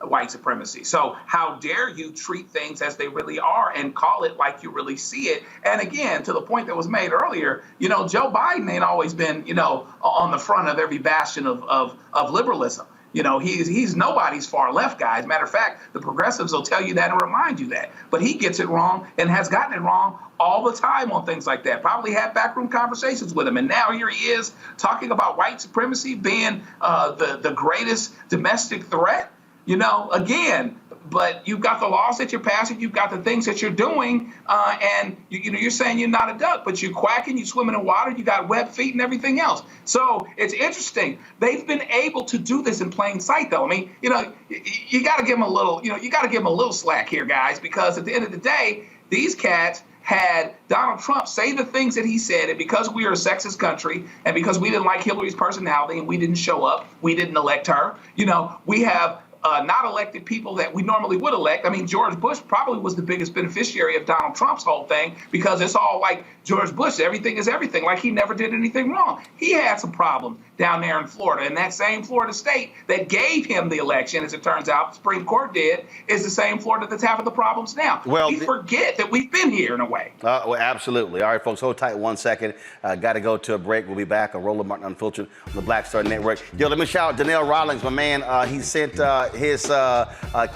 white supremacy. So how dare you treat things as they really are and call it like you really see it? And again, to the point that was made earlier, you know, Joe Biden ain't always been, you know, on the front of every bastion of liberalism. You know, he's nobody's far left guy. As a matter of fact, the progressives will tell you that and remind you that. But he gets it wrong and has gotten it wrong all the time on things like that. Probably had backroom conversations with him. And now here he is talking about white supremacy being the greatest domestic threat. You know, again, but you've got the laws that you're passing, you've got the things that you're doing, and you're saying you're not a duck, but you're quacking, you're swimming in water, you got web feet and everything else. So it's interesting. They've been able to do this in plain sight, though. I mean, you know, you got to give them a little, you got to give them a little slack here, guys, because at the end of the day, these cats had Donald Trump say the things that he said, and because we are a sexist country, and because we didn't like Hillary's personality, and we didn't show up, we didn't elect her, you know, we have not elected people that we normally would elect. I mean, George Bush probably was the biggest beneficiary of Donald Trump's whole thing, because it's all like George Bush, everything is everything, like he never did anything wrong. He had some problems down there in Florida, and that same Florida state that gave him the election, as it turns out, the Supreme Court did, is the same Florida that's having the problems now. Well, we forget that we've been here in a way. Well, absolutely. All right, folks, hold tight 1 second. Got to go to a break. We'll be back on Roland Martin Unfiltered on the Black Star Network. Yo, let me shout out Donnell Rawlings, my man. He sent his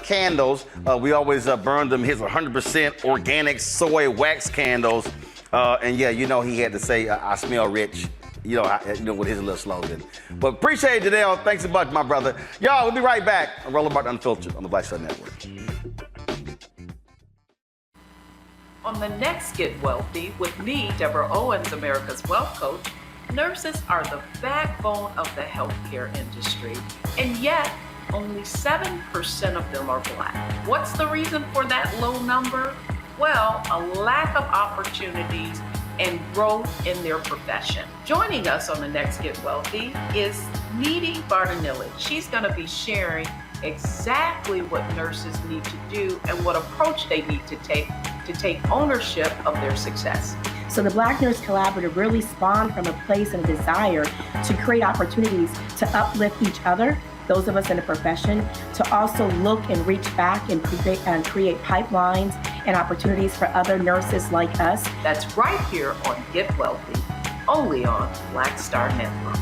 candles. We always burn them, his 100% organic soy wax candles. And yeah, you know, he had to say, I smell rich. You know, with his little slogan. But appreciate it, Donnell. Thanks a bunch, my brother. Y'all, we'll be right back on Roland Martin Unfiltered on the Black Star Network. On the next Get Wealthy with me, Deborah Owens, America's Wealth Coach, nurses are the backbone of the healthcare industry, and yet only 7% of them are Black. What's the reason for that low number? Well, a lack of opportunities and growth in their profession. Joining us on the next Get Wealthy is Needy Bartonelli. She's going to be sharing exactly what nurses need to do and what approach they need to take ownership of their success. So the Black Nurse Collaborative really spawned from a place and a desire to create opportunities to uplift each other, those of us in the profession, to also look and reach back and create pipelines and opportunities for other nurses like us. That's right here on Get Wealthy, only on Black Star Network.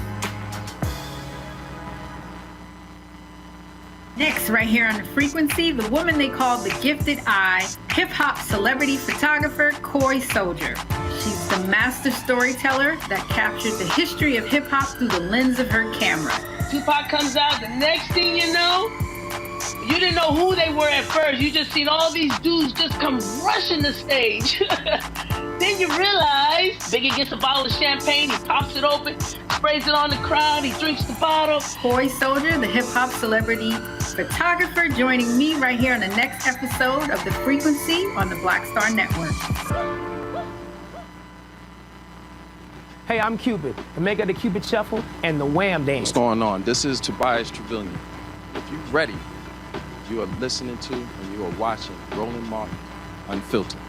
Next, right here on The Frequency, the woman they call the Gifted Eye, hip-hop celebrity photographer Coy Soldier. She's the master storyteller that captured the history of hip-hop through the lens of her camera. Tupac comes out, the next thing you know, you didn't know who they were at first. You just seen all these dudes just come rushing the stage. then you realize Biggie gets a bottle of champagne, he pops it open, sprays it on the crowd, he drinks the bottle. Koi Soldier, the hip-hop celebrity photographer, joining me right here on the next episode of The Frequency on the Black Star Network. Hey, I'm Cupid, the maker of the Cupid Shuffle and the Wham Dance. What's going on? This is Tobias Trevelyan. If you're ready, you are listening to and you are watching Roland Martin Unfiltered.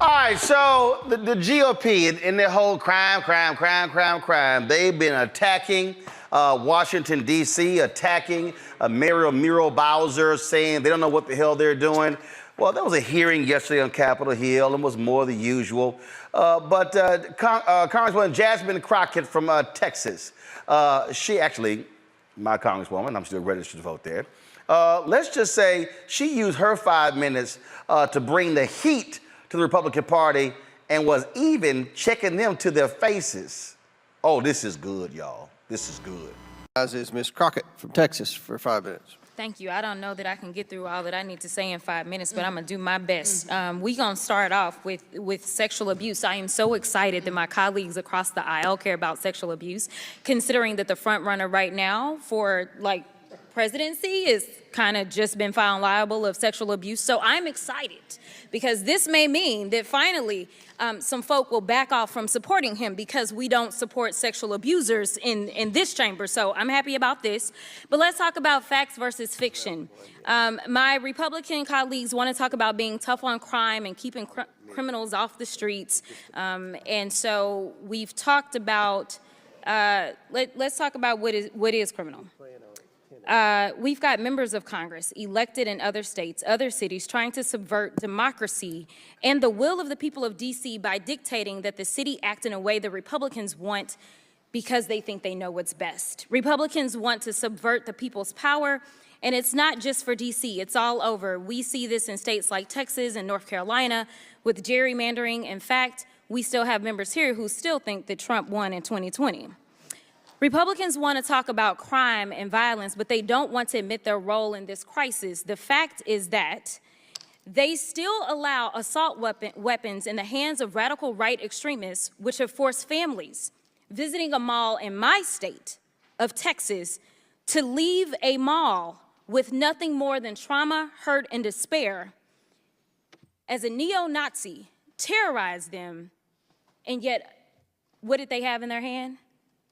All right, so the GOP in their whole crime, they've been attacking Washington, D.C., attacking Muriel Bowser, saying they don't know what the hell they're doing. Well, there was a hearing yesterday on Capitol Hill and was more the usual. But Congresswoman Jasmine Crockett from Texas, she actually, my Congresswoman, I'm still registered to vote there. Let's just say she used her 5 minutes to bring the heat to the Republican Party and was even checking them to their faces. Oh, this is good, y'all. This is good. As is Ms. Crockett from Texas for 5 minutes. Thank you. I don't know that I can get through all that I need to say in 5 minutes, but I'm going to do my best. We're going to start off with sexual abuse. I am so excited that my colleagues across the aisle care about sexual abuse, considering that the front runner right now for, like, presidency is kind of just been found liable of sexual abuse. So I'm excited because this may mean that finally some folk will back off from supporting him because we don't support sexual abusers in this chamber. So I'm happy about this. But let's talk about facts versus fiction. My Republican colleagues want to talk about being tough on crime and keeping criminals off the streets. And so we've talked about, let's talk about what is criminal. We've got members of Congress elected in other states, other cities, trying to subvert democracy and the will of the people of D.C. by dictating that the city act in a way the Republicans want because they think they know what's best. Republicans want to subvert the people's power, and it's not just for D.C., it's all over. We see this in states like Texas and North Carolina with gerrymandering. In fact, we still have members here who still think that Trump won in 2020. Republicans want to talk about crime and violence, but they don't want to admit their role in this crisis. The fact is that they still allow assault weapons in the hands of radical right extremists, which have forced families visiting a mall in my state of Texas to leave a mall with nothing more than trauma, hurt, and despair as a neo-Nazi terrorized them, and yet what did they have in their hand?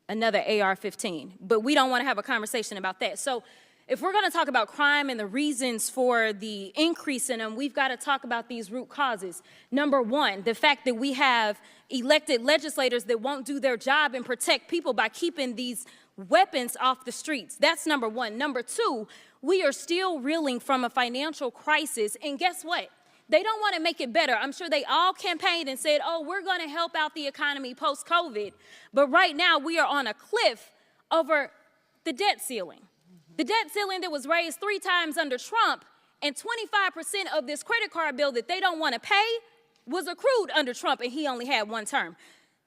Another AR-15, but we don't want to have a conversation about that. So if we're going to talk about crime and the reasons for the increase in them, we've got to talk about these root causes. Number one, the fact that we have elected legislators that won't do their job and protect people by keeping these weapons off the streets. That's number one. Number two, we are still reeling from a financial crisis, and guess what? They don't want to make it better. I'm sure they all campaigned and said, oh, we're going to help out the economy post-COVID. But right now, we are on a cliff over the debt ceiling. The debt ceiling that was raised 3 times under Trump, and 25% of this credit card bill that they don't want to pay was accrued under Trump, and he only had 1 term.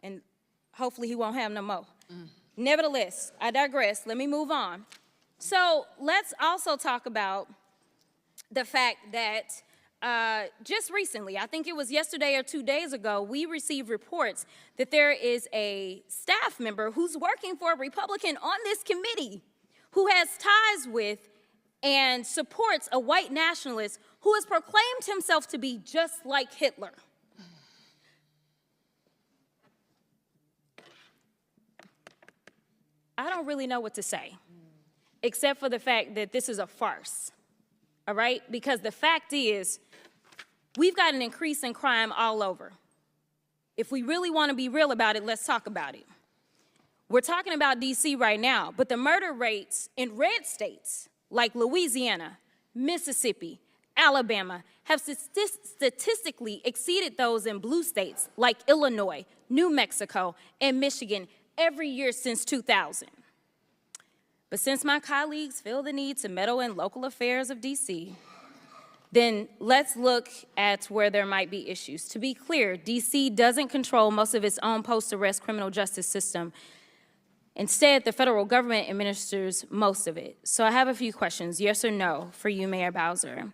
And hopefully he won't have no more. Nevertheless, I digress. Let me move on. So let's also talk about the fact that just recently, I think it was yesterday or 2 days ago, we received reports that there is a staff member who's working for a Republican on this committee who has ties with and supports a white nationalist who has proclaimed himself to be just like Hitler. I don't really know what to say, except for the fact that this is a farce, all right? Because the fact is, we've got an increase in crime all over. If we really want to be real about it, let's talk about it. We're talking about D.C. right now, but the murder rates in red states like Louisiana, Mississippi, Alabama have statistically exceeded those in blue states like Illinois, New Mexico, and Michigan every year since 2000. But since my colleagues feel the need to meddle in local affairs of D.C., then let's look at where there might be issues. To be clear, D.C. doesn't control most of its own post-arrest criminal justice system. Instead, the federal government administers most of it. So I have a few questions, yes or no, for you, Mayor Bowser.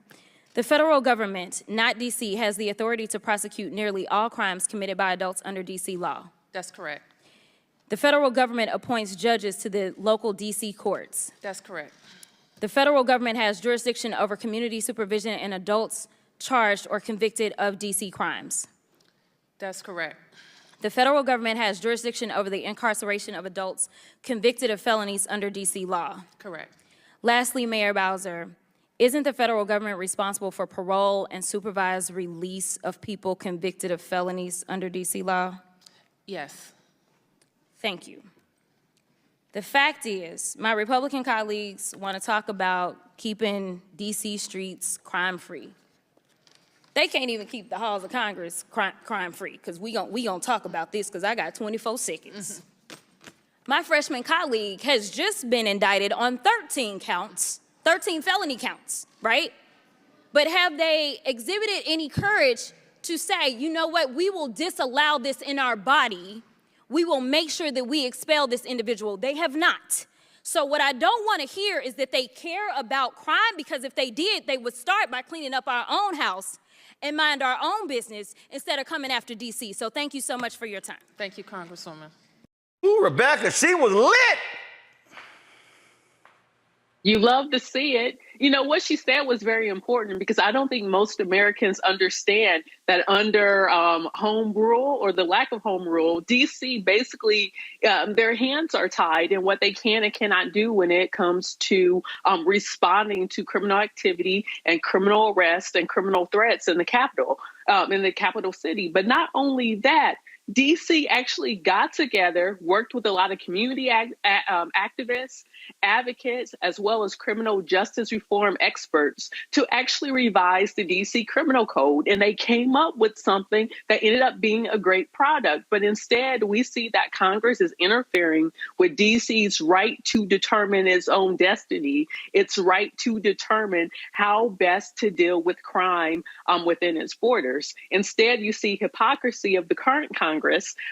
The federal government, not DC, has the authority to prosecute nearly all crimes committed by adults under DC law. That's correct. The federal government appoints judges to the local DC courts. That's correct. The federal government has jurisdiction over community supervision and adults charged or convicted of DC crimes. That's correct. The federal government has jurisdiction over the incarceration of adults convicted of felonies under DC law. Correct. Lastly, Mayor Bowser, isn't the federal government responsible for parole and supervised release of people convicted of felonies under DC law? Yes. Thank you. The fact is, my Republican colleagues want to talk about keeping DC streets crime-free. They can't even keep the halls of Congress crime-free, because we gonna talk about this, because I got 24 seconds. My freshman colleague has just been indicted on 13 counts, 13 felony counts, right? But have they exhibited any courage to say, you know what, we will disallow this in our body. We will make sure that we expel this individual. They have not. So what I don't want to hear is that they care about crime, because if they did, they would start by cleaning up our own house and mind our own business instead of coming after DC. So thank you so much for your time. Thank you, Congresswoman. Ooh, Rebecca, she was lit. You love to see it. You know, what she said was very important, because I don't think most Americans understand that under home rule, or the lack of home rule, DC basically, their hands are tied in what they can and cannot do when it comes to responding to criminal activity and criminal arrest and criminal threats in the capital city. But not only that, DC actually got together, worked with a lot of community activists, advocates, as well as criminal justice reform experts to actually revise the DC criminal code. And they came up with something that ended up being a great product. But instead, we see that Congress is interfering with DC's right to determine its own destiny, its right to determine how best to deal with crime within its borders. Instead, you see hypocrisy of the current Congress,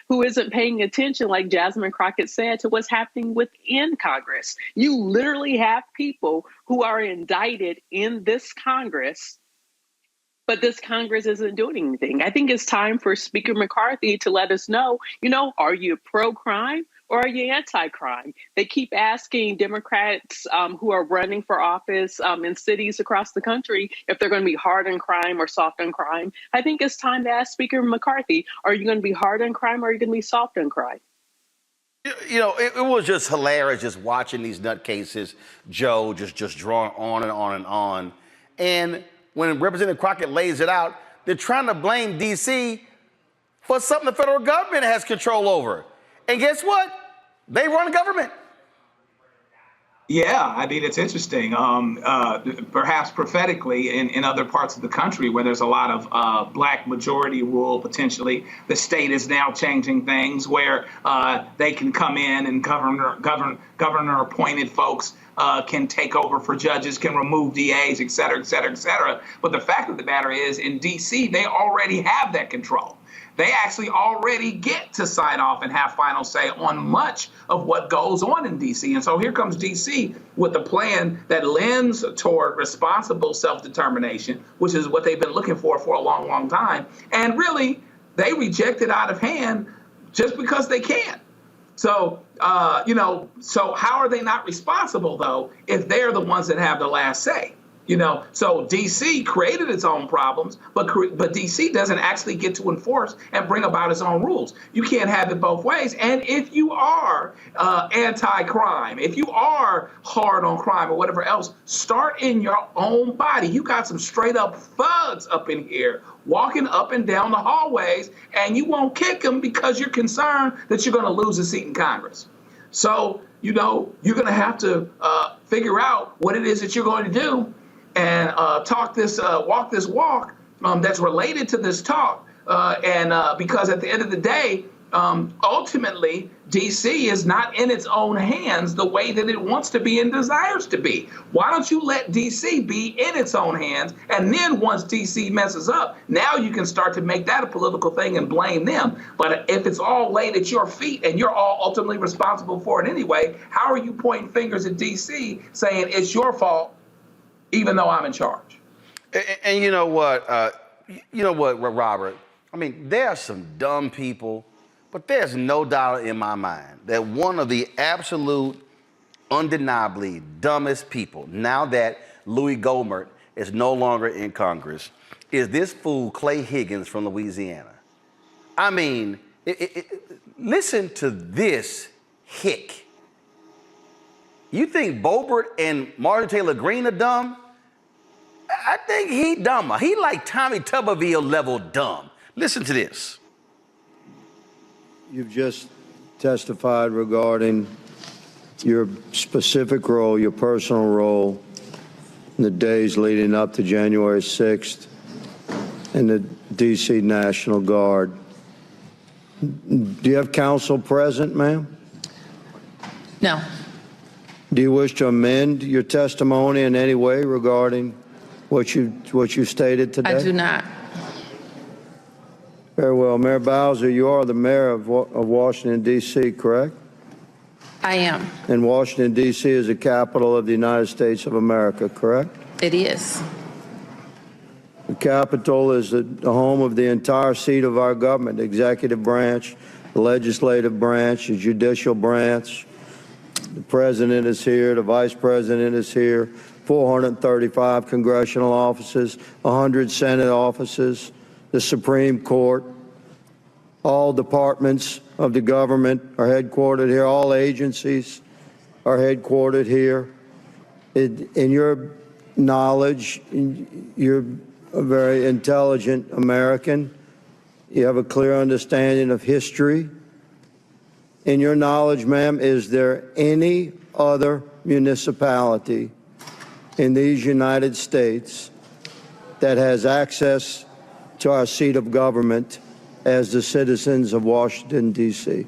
who isn't paying attention, like Jasmine Crockett said, to what's happening within Congress. You literally have people who are indicted in this Congress, but this Congress isn't doing anything. I think it's time for Speaker McCarthy to let us know, are you pro-crime or are you anti-crime? They keep asking Democrats who are running for office in cities across the country if they're going to be hard on crime or soft on crime. I think it's time to ask Speaker McCarthy, are you going to be hard on crime or are you going to be soft on crime? It was just hilarious just watching these nutcases, Joe, just drawing on and on and on. And when Representative Crockett lays it out, they're trying to blame DC for something the federal government has control over. And guess what? They run government. Yeah, I mean, it's interesting. Perhaps prophetically in other parts of the country where there's a lot of black majority rule, potentially, the state is now changing things where they can come in and governor appointed folks can take over for judges, can remove DAs, et cetera, et cetera, et cetera. But the fact of the matter is, in DC, they already have that control. They actually already get to sign off and have final say on much of what goes on in D.C. And so here comes D.C. with a plan that lends toward responsible self-determination, which is what they've been looking for a long, long time. And really, they reject it out of hand just because they can. So, so how are they not responsible, though, if they're the ones that have the last say? So D.C. created its own problems, but D.C. doesn't actually get to enforce and bring about its own rules. You can't have it both ways. And if you are anti-crime, if you are hard on crime or whatever else, start in your own body. You got some straight up thugs up in here walking up and down the hallways, and you won't kick them because you're concerned that you're going to lose a seat in Congress. So, you're going to have to figure out what it is that you're going to do and walk this walk that's related to this talk. Because at the end of the day, ultimately, DC is not in its own hands the way that it wants to be and desires to be. Why don't you let DC be in its own hands? And then once DC messes up, now you can start to make that a political thing and blame them. But if it's all laid at your feet and you're all ultimately responsible for it anyway, how are you pointing fingers at DC saying it's your fault, even though I'm in charge? And you know what, Robert? I mean, there are some dumb people, but there's no doubt in my mind that one of the absolute, undeniably dumbest people, now that Louis Gohmert is no longer in Congress, is this fool Clay Higgins from Louisiana. I mean, listen to this hick. You think Boebert and Marjorie Taylor Greene are dumb? I think he dumber. He like Tommy Tuberville level dumb. Listen to this. You've just testified regarding your specific role, your personal role in the days leading up to January 6th in the D.C. National Guard. Do you have counsel present, ma'am? No. Do you wish to amend your testimony in any way regarding what you stated today? I do not. Very well. Mayor Bowser, you are the mayor of Washington, D.C., correct? I am. And Washington, D.C. is the capital of the United States of America, correct? It is. The Capitol is the home of the entire seat of our government, the executive branch, the legislative branch, the judicial branch. The president is here, the vice president is here, 435 congressional offices, 100 Senate offices, the Supreme Court. All departments of the government are headquartered here. All agencies are headquartered here. In your knowledge, you're a very intelligent American. You have a clear understanding of history. In your knowledge, ma'am, is there any other municipality in these United States that has access to our seat of government as the citizens of Washington, D.C.?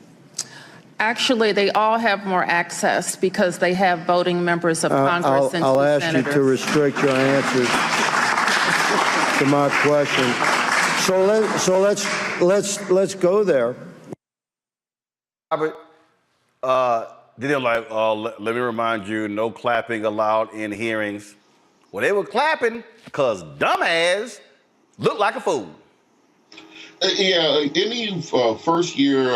Actually, they all have more access because they have voting members of Congress and I'll ask senators. you to restrict your answers to my question. So let's go there. Robert, then they're like, let me remind you, no clapping allowed in hearings. Well, they were clapping because dumbass looked like a fool. Yeah, any first-year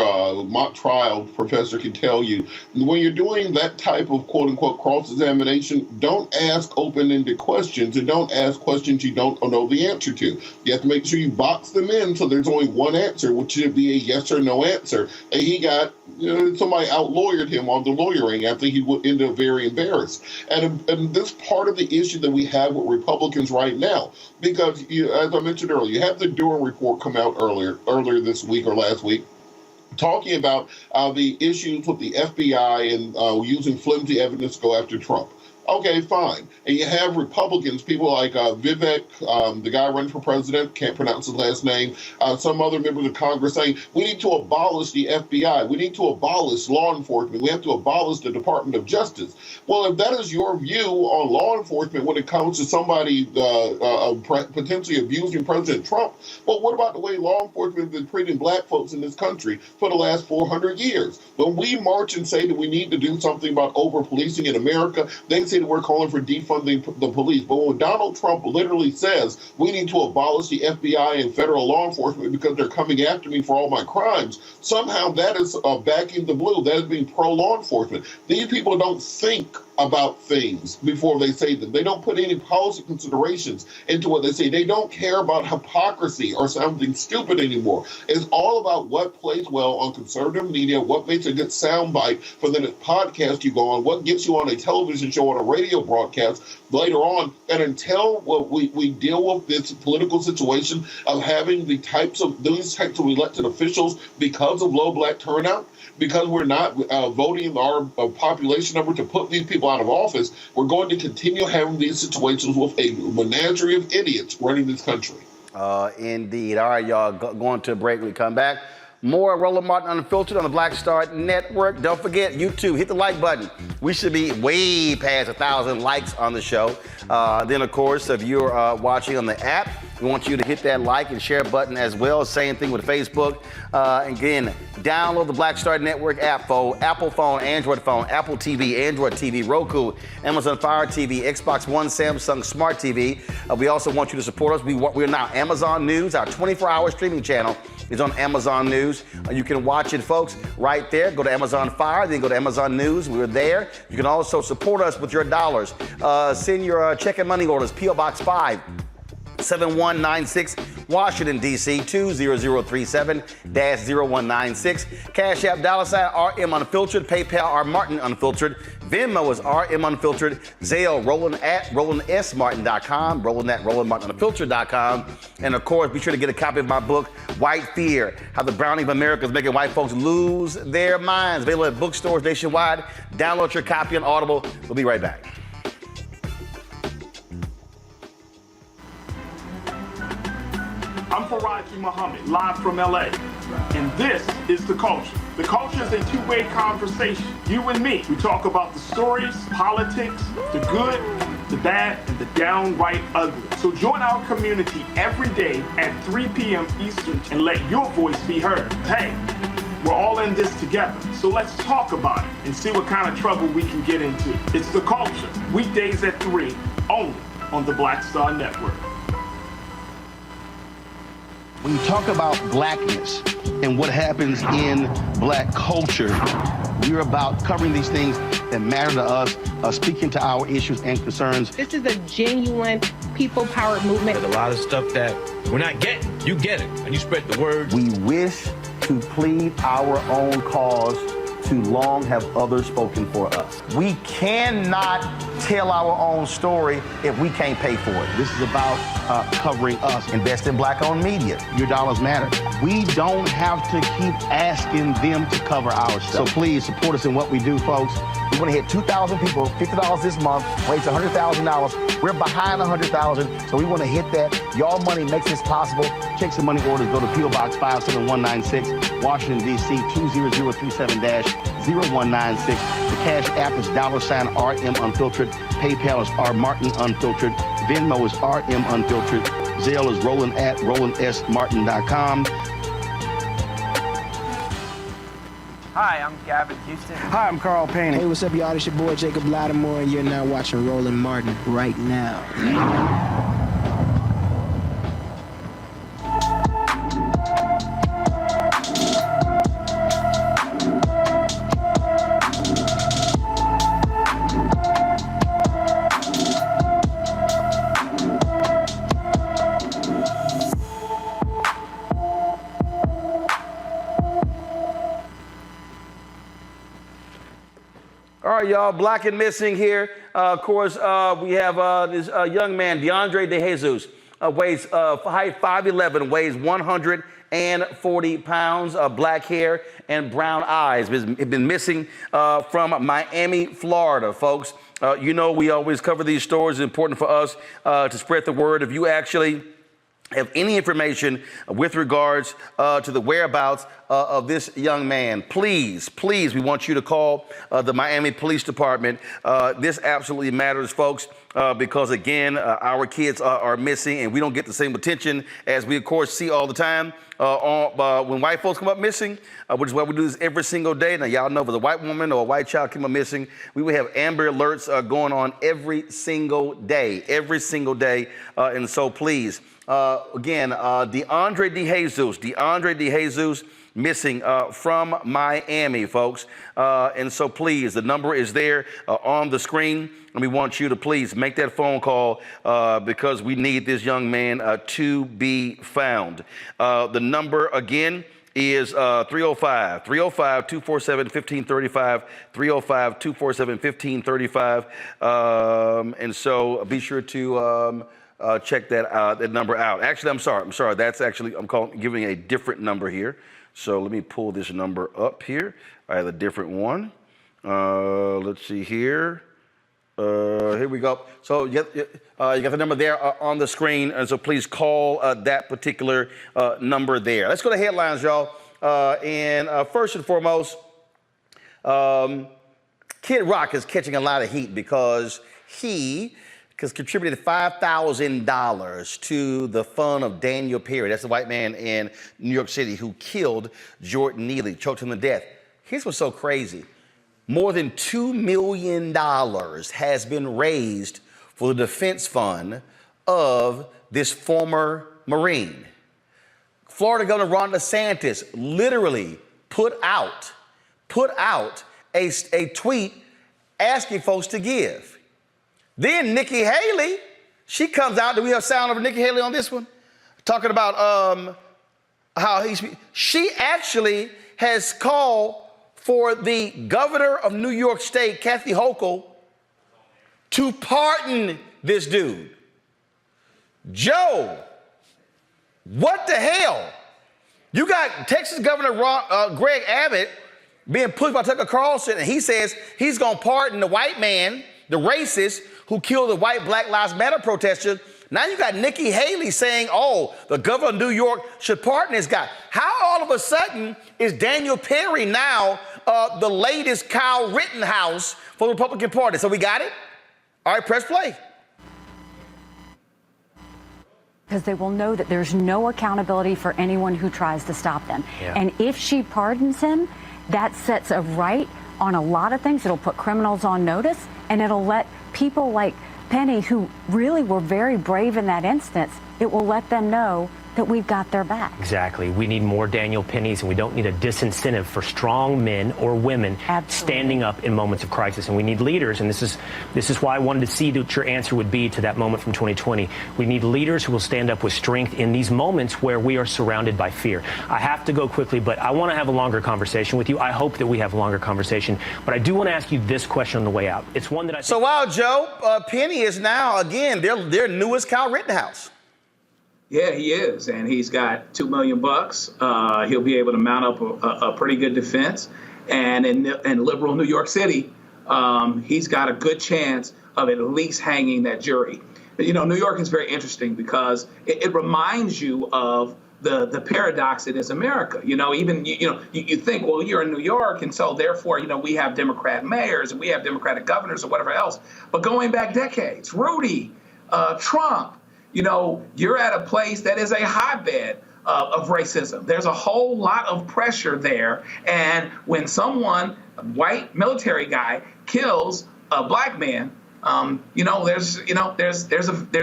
mock trial professor can tell you, when you're doing that type of quote-unquote cross-examination, don't ask open-ended questions and don't ask questions you don't know the answer to. You have to make sure you box them in so there's only one answer, which should be a yes or no answer. And he got, somebody out-lawyered him on the lawyering. I think he would end up very embarrassed. And this part of the issue that we have with Republicans right now, because as I mentioned earlier, you have the Durham report come out earlier this week or last week, talking about the issues with the FBI and using flimsy evidence to go after Trump. Okay, fine. And you have Republicans, people like Vivek, the guy running for president, can't pronounce his last name, some other members of Congress saying, we need to abolish the FBI. We need to abolish law enforcement. We have to abolish the Department of Justice. Well, if that is your view on law enforcement when it comes to somebody potentially abusing President Trump, well, what about the way law enforcement has been treating black folks in this country for the last 400 years? When we march and say that we need to do something about over-policing in America, they say that we're calling for defunding the police. But when Donald Trump literally says we need to abolish the FBI and federal law enforcement because they're coming after me for all my crimes, somehow that is backing the blue. That is being pro-law enforcement. These people don't think about things before they say them. They don't put any policy considerations into what they say. They don't care about hypocrisy or something stupid anymore. It's all about what plays well on conservative media, what makes a good soundbite for the next podcast you go on, what gets you on a television show, on a radio broadcast later on. And until we deal with this political situation of having these types of elected officials because of low black turnout, because we're not voting our population number to put these people out of office, we're going to continue having these situations with a menagerie of idiots running this country. Indeed. All right, y'all, going to a break. When we come back, More Roland Martin Unfiltered on the Black Star Network. Don't forget, YouTube, hit the like button. We should be way past 1,000 likes on the show. Then, of course, if you're watching on the app, we want you to hit that like and share button as well. Same thing with Facebook. Again, download the Black Star Network app for Apple phone, Android phone, Apple TV, Android TV, Roku, Amazon Fire TV, Xbox One, Samsung Smart TV. We also want you to support us. We're now Amazon News. Our 24-hour streaming channel is on Amazon News. You can watch it, folks, right there. Go to Amazon Fire, then go to Amazon News. We're there. You can also support us with your dollars. Send your check and money orders, P.O. Box 5. 7196 Washington, D.C. 20037-0196. Cash App $RM Unfiltered. PayPal R Martin Unfiltered. Venmo is RM Unfiltered. Zelle Roland at RolandSMartin.com. Roland at RolandMartinUnfiltered.com. And of course, be sure to get a copy of my book, White Fear: How the Browning of America is Making White Folks Lose Their Minds. Available at bookstores nationwide. Download your copy on Audible. We'll be right back. I'm Faraji Muhammad, live from LA. And this is The Culture. The Culture is a two-way conversation. You and me. We talk about the stories, politics, the good, the bad, and the downright ugly. So join our community every day at 3 p.m. Eastern and let your voice be heard. Hey, we're all in this together. So let's talk about it and see what kind of trouble we can get into. It's The Culture. Weekdays at 3, only on the Black Star Network. When you talk about blackness and what happens in black culture, we're about covering these things that matter to us, speaking to our issues and concerns. This is a genuine people-powered movement. There's a lot of stuff that we're not getting. You get it, and you spread the word. We wish to plead our own cause. Too long have others spoken for us. We cannot tell our own story if we can't pay for it. This is about covering us. Invest in black-owned media. Your dollars matter. We don't have to keep asking them to cover our stuff. So please support us in what we do, folks. We want to hit 2,000 people, $50 this month, raise $100,000. We're behind 100,000, so we want to hit that. Y'all money makes this possible. Check some money orders. Go to P.O. Box 57196, Washington, D.C. 20037-0196. The Cash App is $RM Unfiltered. PayPal is R Martin Unfiltered. Venmo is RM Unfiltered. Zelle is Roland at RolandSMartin.com. Hi, I'm Gavin Houston. Hi, I'm Carl Payne. Hey, what's up, y'all? It's your boy Jacob Lattimore, and you're now watching Roland Martin right now. All right, y'all, Black and Missing here. Of course, we have this young man, DeAndre DeJesus, weighs height 5'11", weighs 140 pounds, black hair and brown eyes. He's been missing from Miami, Florida, folks. You know, we always cover these stories. It's important for us to spread the word. If you actually have any information with regards to the whereabouts of this young man, please, we want you to call the Miami Police Department. This absolutely matters, folks, because, again, our kids are missing, and we don't get the same attention as we, of course, see all the time when white folks come up missing, which is why we do this every single day. Now, y'all know if a white woman or a white child came up missing, we would have Amber Alerts going on every single day. And so, please, again, DeAndre DeJesus missing from Miami, folks. And so please, the number is there on the screen. And we want you to please make that phone call because we need this young man to be found. The number again is 305-247-1535, 305-247-1535. And so be sure to check that number out. Actually, I'm sorry. That's actually, giving a different number here. So let me pull this number up here. I have a different one. Let's see here. Here we go. So you got the number there on the screen, and so please call that particular number there. Let's go to headlines, y'all. And first and foremost, Kid Rock is catching a lot of heat because he has contributed $5,000 to the fund of Daniel Perry. That's the white man in New York City who killed Jordan Neely, choked him to death. Here's what's so crazy. More than $2 million has been raised for the defense fund of this former Marine. Florida Governor Ron DeSantis literally put out a tweet asking folks to give. Then Nikki Haley, she comes out. Do we have sound of Nikki Haley on this one? Talking about she actually has called for the governor of New York State, Kathy Hochul, to pardon this dude. Joe, what the hell? You got Texas Governor Greg Abbott being pushed by Tucker Carlson, and he says he's going to pardon the white man, the racist, who killed the white Black Lives Matter protester. Now you got Nikki Haley saying, oh, the governor of New York should pardon this guy. How all of a sudden is Daniel Perry now the latest Kyle Rittenhouse for the Republican Party? So we got it? All right, press play. Because they will know that there's no accountability for anyone who tries to stop them. Yeah. And if she pardons him, that sets a right on a lot of things. It'll put criminals on notice, and it'll let people like Penny, who really were very brave in that instance, it will let them know that we've got their back. Exactly. We need more Daniel Pennies, and we don't need a disincentive for strong men or women standing up in moments of crisis. And we need leaders, and this is why I wanted to see what your answer would be to that moment from 2020. We need leaders who will stand up with strength in these moments where we are surrounded by fear. I have to go quickly, but I want to have a longer conversation with you. I hope that we have a longer conversation, but I do want to ask you this question on the way out. It's one that I think— So while Joe, Penny is now, again, their newest Kyle Rittenhouse. Yeah, he is, and he's got $2 million. He'll be able to mount up a pretty good defense, and in liberal New York City, he's got a good chance of at least hanging that jury. You know, New York is very interesting because it reminds you of the paradox that is America. You know, even you think, well, you're in New York, and so therefore, we have Democrat mayors and we have Democratic governors or whatever else. But going back decades, Rudy, Trump. You're at a place that is a hotbed of racism. There's a whole lot of pressure there. And when someone, a white military guy, kills a black man, there's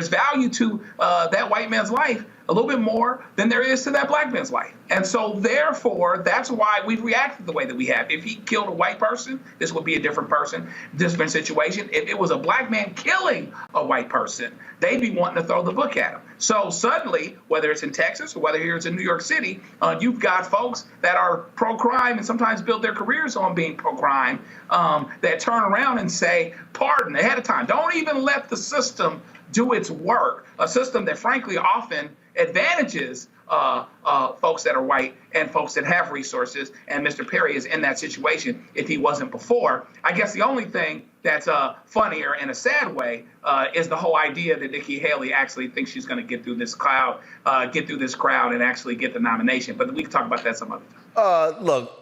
value to that white man's life a little bit more than there is to that black man's life. And so therefore, that's why we've reacted the way that we have. If he killed a white person, this would be a different person, different situation. If it was a black man killing a white person, they'd be wanting to throw the book at him. So suddenly, whether it's in Texas or whether it's in New York City, you've got folks that are pro-crime and sometimes build their careers on being pro-crime that turn around and say, pardon ahead of time. Don't even let the system do its work, a system that frankly often advantages folks that are white and folks that have resources, and Mr. Perry is in that situation if he wasn't before. I guess the only thing that's funnier in a sad way is the whole idea that Nikki Haley actually thinks she's going to get through this crowd, and actually get the nomination. But we can talk about that some other time. Look,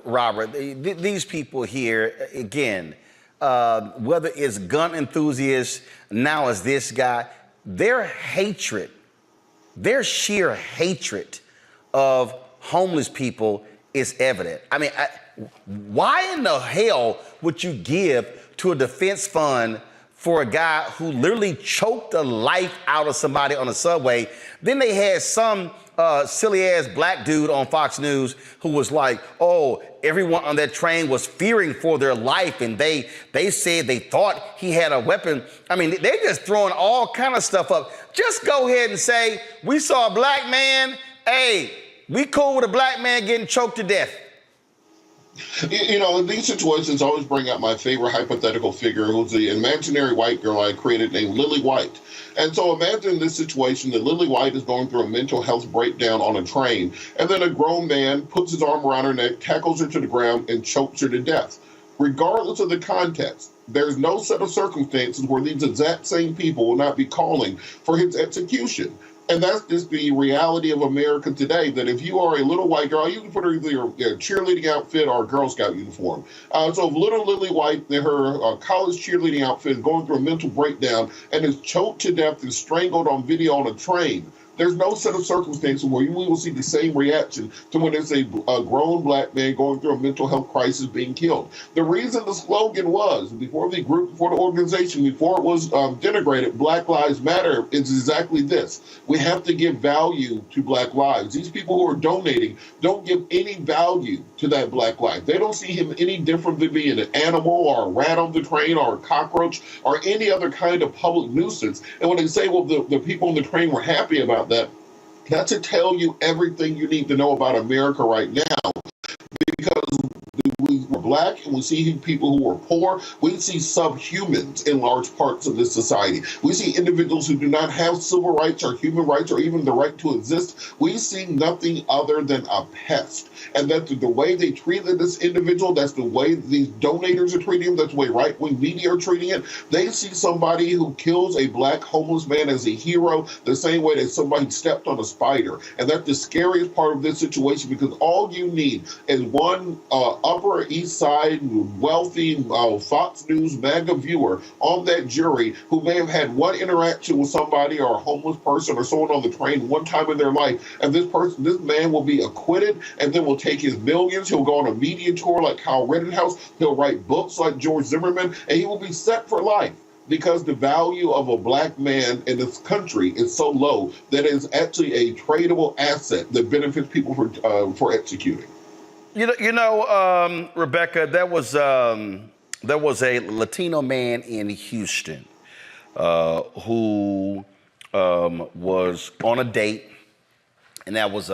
Robert, these people here, again, whether it's gun enthusiasts, now as this guy, their sheer hatred of homeless people is evident. I mean, why in the hell would you give to a defense fund for a guy who literally choked the life out of somebody on the subway? Then they had some silly-ass black dude on Fox News who was like, oh, everyone on that train was fearing for their life, and they said they thought he had a weapon. I mean, they just throwing all kind of stuff up. Just go ahead and say, we saw a black man, hey, we cool with a black man getting choked to death. In these situations, I always bring out my favorite hypothetical figure, who's the imaginary white girl I created named Lily White. And so imagine this situation that Lily White is going through a mental health breakdown on a train, and then a grown man puts his arm around her neck, tackles her to the ground, and chokes her to death. Regardless of the context, there's no set of circumstances where these exact same people will not be calling for his execution. And that's just the reality of America today, that if you are a little white girl, you can put her either a cheerleading outfit or a Girl Scout uniform. So if little Lily White, her college cheerleading outfit, is going through a mental breakdown and is choked to death and strangled on video on a train, there's no set of circumstances where we will see the same reaction to when it's a grown black man going through a mental health crisis being killed. The reason the slogan was, before the group, before the organization, before it was denigrated, Black Lives Matter, is exactly this. We have to give value to Black lives. These people who are donating don't give any value to that Black life. They don't see him any different than being an animal or a rat on the train or a cockroach or any other kind of public nuisance. And when they say, well, the people on the train were happy about that, that should tell you everything you need to know about America right now. Because we're black and we see people who are poor. We see subhumans in large parts of this society. We see individuals who do not have civil rights or human rights or even the right to exist. We see nothing other than a pest. And that's the way they treated this individual. That's the way these donators are treating him. That's the way right-wing media are treating it. They see somebody who kills a black homeless man as a hero the same way that somebody stepped on a spider. And that's the scariest part of this situation, because all you need is one Upper East Side wealthy Fox News MAGA viewer on that jury who may have had one interaction with somebody or a homeless person or someone on the train one time in their life, and this man will be acquitted, and then will take his millions. He'll go on a media tour like Kyle Rittenhouse. He'll write books like George Zimmerman, and he will be set for life, because the value of a black man in this country is so low that it is actually a tradable asset that benefits people for executing. Rebecca, there was a Latino man in Houston who was on a date, and that was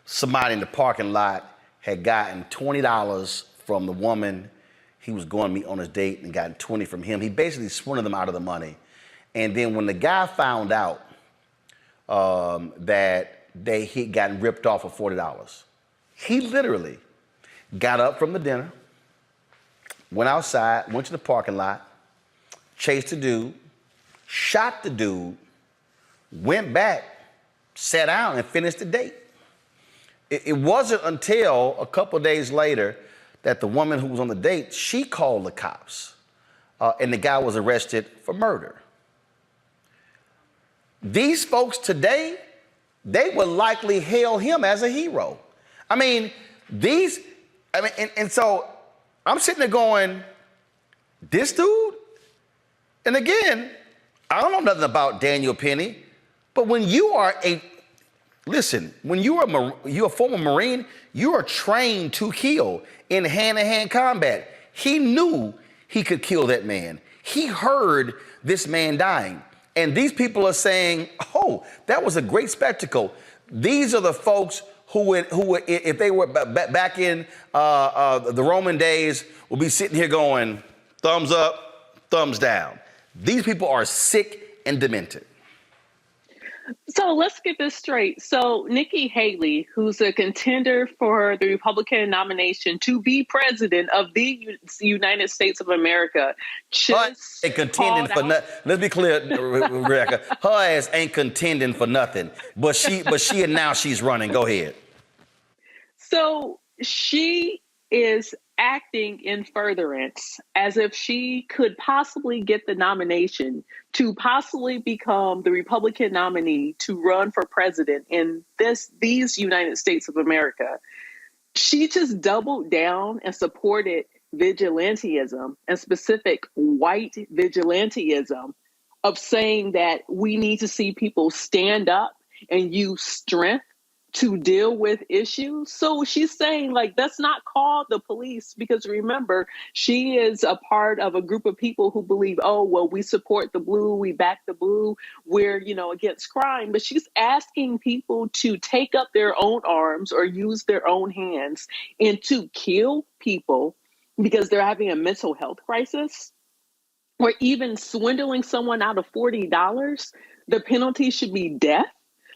somebody in the parking lot had gotten $20 from the woman he was going to meet on his date and gotten $20 from him. He basically swindled them out of the money. And then when the guy found out that he'd gotten ripped off for $40, he literally got up from the dinner, went outside, went to the parking lot, chased the dude, shot the dude, went back, sat down, and finished the date. It wasn't until a couple of days later that the woman who was on the date, she called the cops, and the guy was arrested for murder. These folks today, they would likely hail him as a hero. And so I'm sitting there going, this dude? And again, I don't know nothing about Daniel Penny, but when you are when you're a former Marine, you are trained to kill in hand-to-hand combat. He knew he could kill that man. He heard this man dying. And these people are saying, oh, that was a great spectacle. These are the folks who if they were back in the Roman days, would be sitting here going, thumbs up, thumbs down. These people are sick and demented. So let's get this straight. So Nikki Haley, who's a contender for the Republican nomination to be president of the United States of America, just ain't contending for nothing. Let's be clear, Rebecca. Her ass ain't contending for nothing. But she announced she's running. Go ahead. So she is acting in furtherance as if she could possibly get the nomination to possibly become the Republican nominee to run for president in these United States of America. She just doubled down and supported vigilantism, and specific white vigilantism, of saying that we need to see people stand up and use strength to deal with issues. So she's saying, like, let's not call the police, because remember, she is a part of a group of people who believe, oh, well, we support the blue, we back the blue, we're, against crime. But she's asking people to take up their own arms or use their own hands and to kill people because they're having a mental health crisis, or even swindling someone out of $40. The penalty should be death.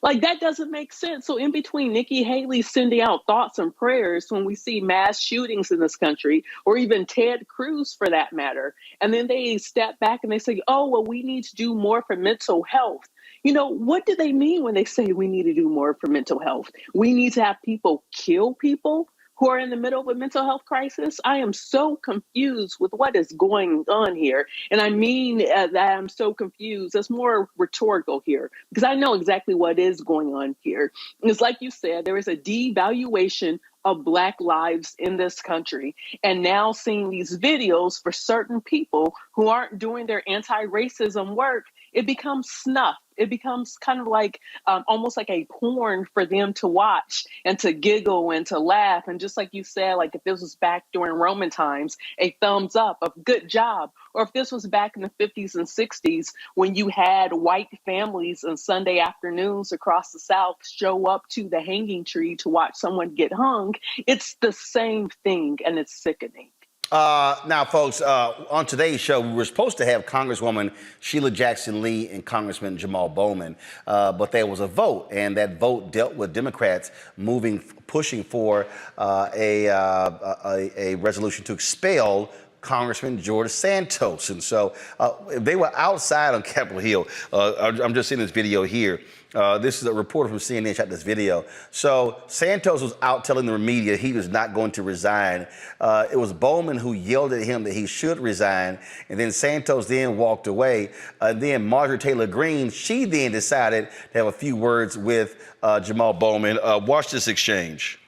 Like, that doesn't make sense. So in between Nikki Haley sending out thoughts and prayers when we see mass shootings in this country, or even Ted Cruz for that matter, and then they step back and they say, oh, well, we need to do more for mental health. What do they mean when they say we need to do more for mental health? We need to have people kill people who are in the middle of a mental health crisis? I am so confused with what is going on here. And I mean that I'm so confused. It's more rhetorical here because I know exactly what is going on here. It's like you said, there is a devaluation of Black lives in this country. And now seeing these videos for certain people who aren't doing their anti-racism work, it becomes snuff. It becomes kind of like almost like a porn for them to watch and to giggle and to laugh. And just like you said, like if this was back during Roman times, a thumbs up, a good job. Or if this was back in the 50s and 60s when you had white families on Sunday afternoons across the South show up to the hanging tree to watch someone get hung, it's the same thing and it's sickening. Now, folks, on today's show, we were supposed to have Congresswoman Sheila Jackson Lee and Congressman Jamal Bowman, but there was a vote, and that vote dealt with Democrats pushing for a resolution to expel Congressman George Santos. And so they were outside on Capitol Hill. I'm just seeing this video here. This is a reporter from CNN shot this video. So Santos was out telling the media he was not going to resign. It was Bowman who yelled at him that he should resign. And then Santos then walked away. Then Marjorie Taylor Greene, she then decided to have a few words with Jamal Bowman. Watch this exchange.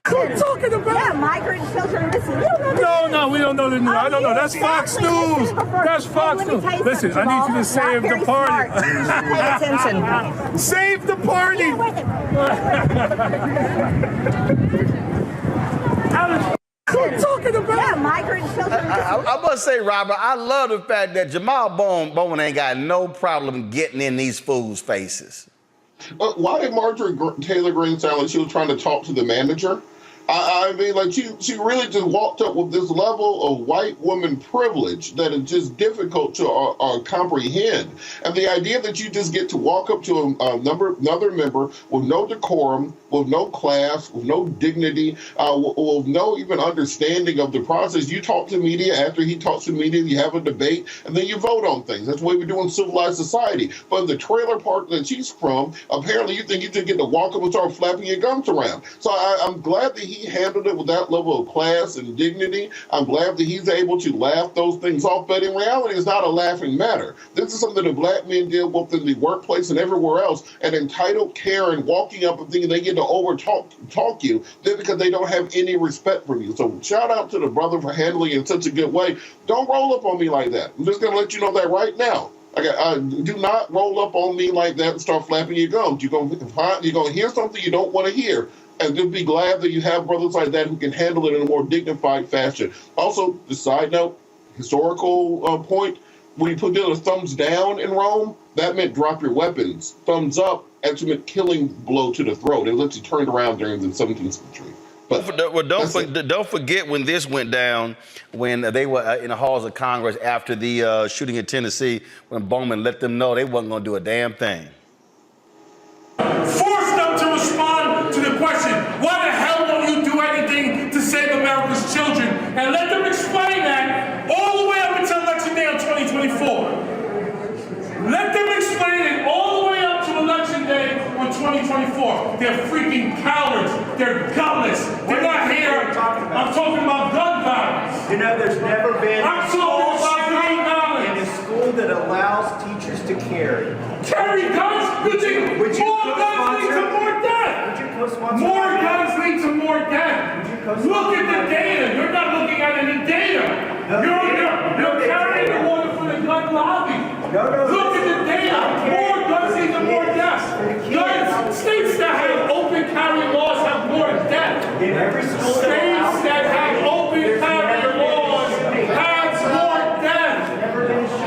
What are you talking about? Yeah, migrant children missing. No, we don't know the news. I don't know. That's Fox News. That's Fox News. Listen, I need you to save the party. Pay attention. Save the party. What are you talking about? Yeah, migrant children. I must say, Robert, I love the fact that Jamal Bowman ain't got no problem getting in these fools' faces. Why did Marjorie Taylor Greene sound like she was trying to talk to the manager? I mean, like she really just walked up with this level of white woman privilege that is just difficult to comprehend. And the idea that you just get to walk up to another member with no decorum, with no class, with no dignity, with no even understanding of the process. You talk to media after he talks to media, you have a debate, and then you vote on things. That's the way we do in civilized society. But in the trailer park that she's from, apparently you think you just get to walk up and start flapping your gums around. So I'm glad that he handled it with that level of class and dignity. I'm glad that he's able to laugh those things off, but in reality, it's not a laughing matter. This is something that Black men deal with in the workplace and everywhere else, and entitled Karen walking up and thinking they get to talk you then because they don't have any respect for you. So shout out to the brother for handling it in such a good way. Don't roll up on me like that. I'm just going to let you know that right now. Do not roll up on me like that and start flapping your gums. You're going to hear something you don't want to hear. And just be glad that you have brothers like that who can handle it in a more dignified fashion. Also, the side note, historical point, when you put a thumbs down in Rome, that meant drop your weapons. Thumbs up actually meant killing blow to the throat. It literally turned around during the 17th century. But don't forget when this went down, when they were in the halls of Congress after the shooting in Tennessee, when Bowman let them know they wasn't going to do a damn thing. Force them to respond to the question, why the hell don't you do anything to save America's children? And let them explain that all the way up until election day of 2024. Let them explain it all the way up to election day of 2024. They're freaking cowards. They're gutless. They're not here. I'm talking about gun violence. You know, there's never been I'm talking about gun violence in a school that allows teachers to carry. Carry guns? More guns lead to more death. More guns lead to more death. Look at the data. You're not looking at any data. You're carrying the water for the gun lobby. Look at the data. More guns lead to more deaths. States that have open carry laws have more death. States that have open carry laws have more death.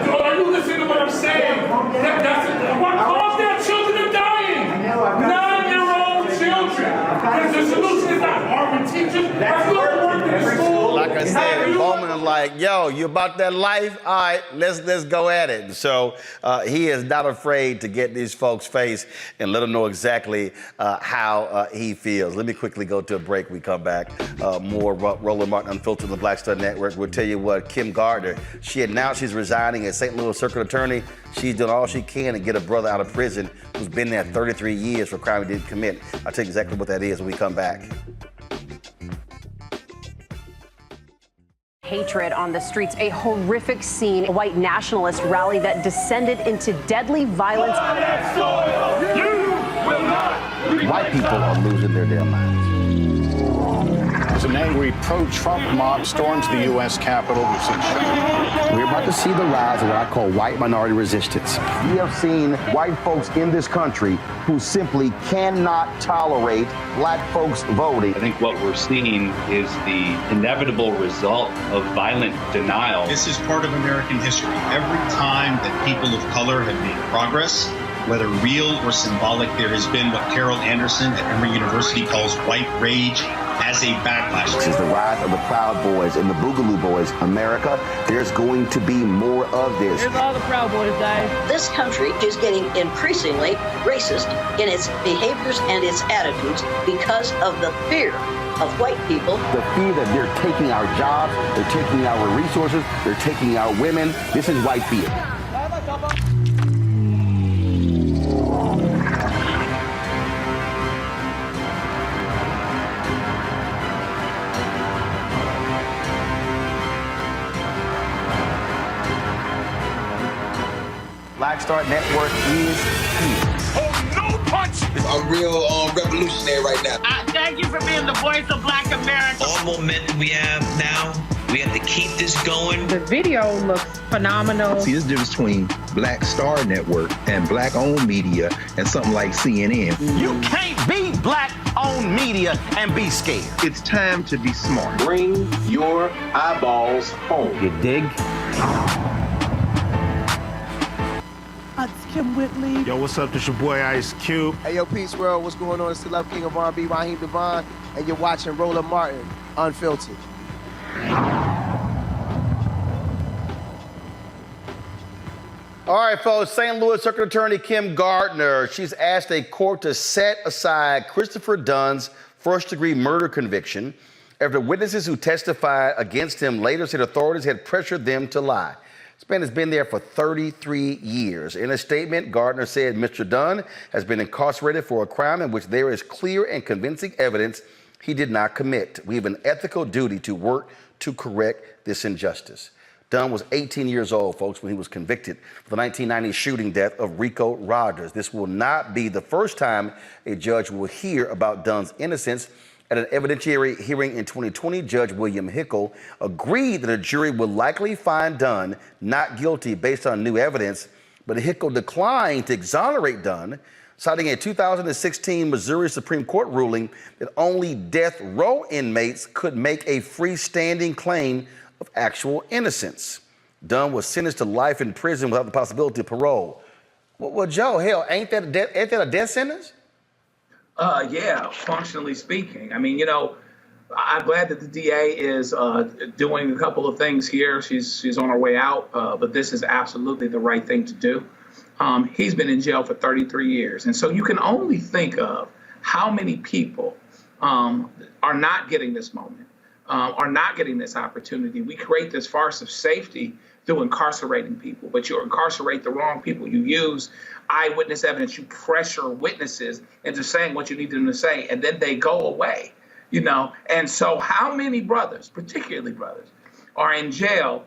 Are you listening to what I'm saying? Their children are dying. 9-year-old children. Because the solution is not arming teachers. That's not working in school. Like I there, Bowman, like, yo, you about that life? All right, let's go at it. So he is not afraid to get these folks' face and let them know exactly how he feels. Let me quickly go to a break. We come back. More Roland Martin Unfiltered on the Black Star Network. We'll tell you what, Kim Gardner, she announced she's resigning as St. Louis Circuit Attorney. She's done all she can to get a brother out of prison who's been there 33 years for a crime he didn't commit. I'll tell you exactly what that is when we come back. Hatred on the streets, a horrific scene, a white nationalist rally that descended into deadly violence. White people are losing their damn minds. As an angry pro-Trump mob storms the U.S. Capitol, we're about to see the rise of what I call white minority resistance. We have seen white folks in this country who simply cannot tolerate black folks voting. I think what we're seeing is the inevitable result of violent denial. This is part of American history. Every time that people of color have made progress, whether real or symbolic, there has been what Carol Anderson at Emory University calls white rage as a backlash. This is the rise of the Proud Boys and the Boogaloo Boys. America, there's going to be more of this. Here's all the Proud Boys, guys. This country is getting increasingly racist in its behaviors and its attitudes because of the fear of white people. The fear that they're taking our jobs, they're taking our resources, they're taking our women. This is white fear. Black Star Network is here. Oh, no punch! I'm real revolutionary right now. Thank you for being the voice of Black America. All momentum we have now, we have to keep this going. The video looks phenomenal. See, there's a difference between Black Star Network and black-owned media and something like CNN. You can't be black-owned media and be scared. It's time to be smart. bring your eyeballs home. You dig? It's Kim Whitley. Yo, what's up? This your boy Ice Cube. Hey, yo, Peace World. What's going on? It's the Love King of R&B, Raheem Devon, and you're watching Roland Martin Unfiltered. All right, folks, St. Louis Circuit Attorney Kim Gardner, she's asked a court to set aside Christopher Dunn's first-degree murder conviction after witnesses who testified against him later said authorities had pressured them to lie. This man has been there for 33 years. In a statement, Gardner said Mr. Dunn has been incarcerated for a crime in which there is clear and convincing evidence he did not commit. We have an ethical duty to work to correct this injustice. Dunn was 18 years old, folks, when he was convicted for the 1990 shooting death of Rico Rogers. This will not be the first time a judge will hear about Dunn's innocence. At an evidentiary hearing in 2020, Judge William Hickel agreed that a jury would likely find Dunn not guilty based on new evidence, but Hickel declined to exonerate Dunn, citing a 2016 Missouri Supreme Court ruling that only death row inmates could make a freestanding claim of actual innocence. Dunn was sentenced to life in prison without the possibility of parole. Well, Joe, hell, ain't that a death sentence? Yeah, functionally speaking. I mean, you know, I'm glad that the DA is doing a couple of things here. She's on her way out, but this is absolutely the right thing to do. He's been in jail for 33 years. And so you can only think of how many people are not getting this moment, are not getting this opportunity. We create this farce of safety through incarcerating people, but you incarcerate the wrong people. You use eyewitness evidence, you pressure witnesses into saying what you need them to say, and then they go away, you know? And so how many brothers, particularly brothers, are in jail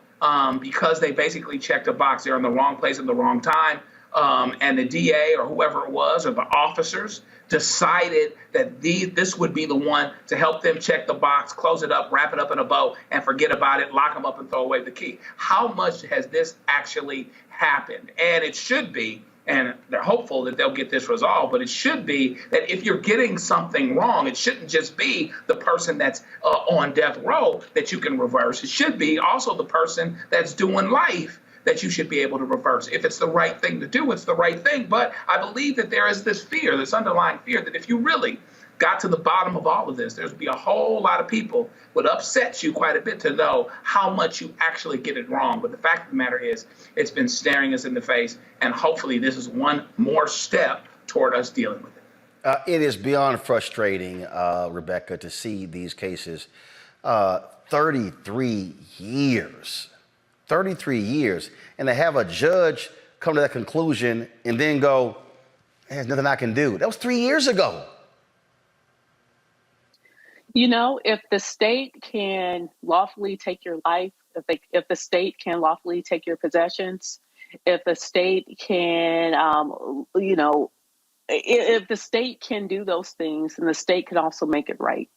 because they basically checked a box? They're in the wrong place at the wrong time, and the DA or whoever it was, or the officers, decided that this would be the one to help them check the box, close it up, wrap it up in a bow, and forget about it, lock them up and throw away the key. How much has this actually happened? And it should be, and they're hopeful that they'll get this resolved, but it should be that if you're getting something wrong, it shouldn't just be the person that's on death row that you can reverse. It should be also the person that's doing life that you should be able to reverse. If it's the right thing to do, it's the right thing. But I believe that there is this fear, this underlying fear, that if you really got to the bottom of all of this, there's be a whole lot of people would upset you quite a bit to know how much you actually get it wrong. But the fact of the matter is, it's been staring us in the face, and hopefully this is one more step toward us dealing with it. It is beyond frustrating, Rebecca, to see these cases. 33 years. 33 years. And to have a judge come to that conclusion and then go, there's nothing I can do. That was 3 years ago. You know, if the state can lawfully take your life, if the state can lawfully take your possessions, if the state can, if the state can do those things, then the state can also make it right.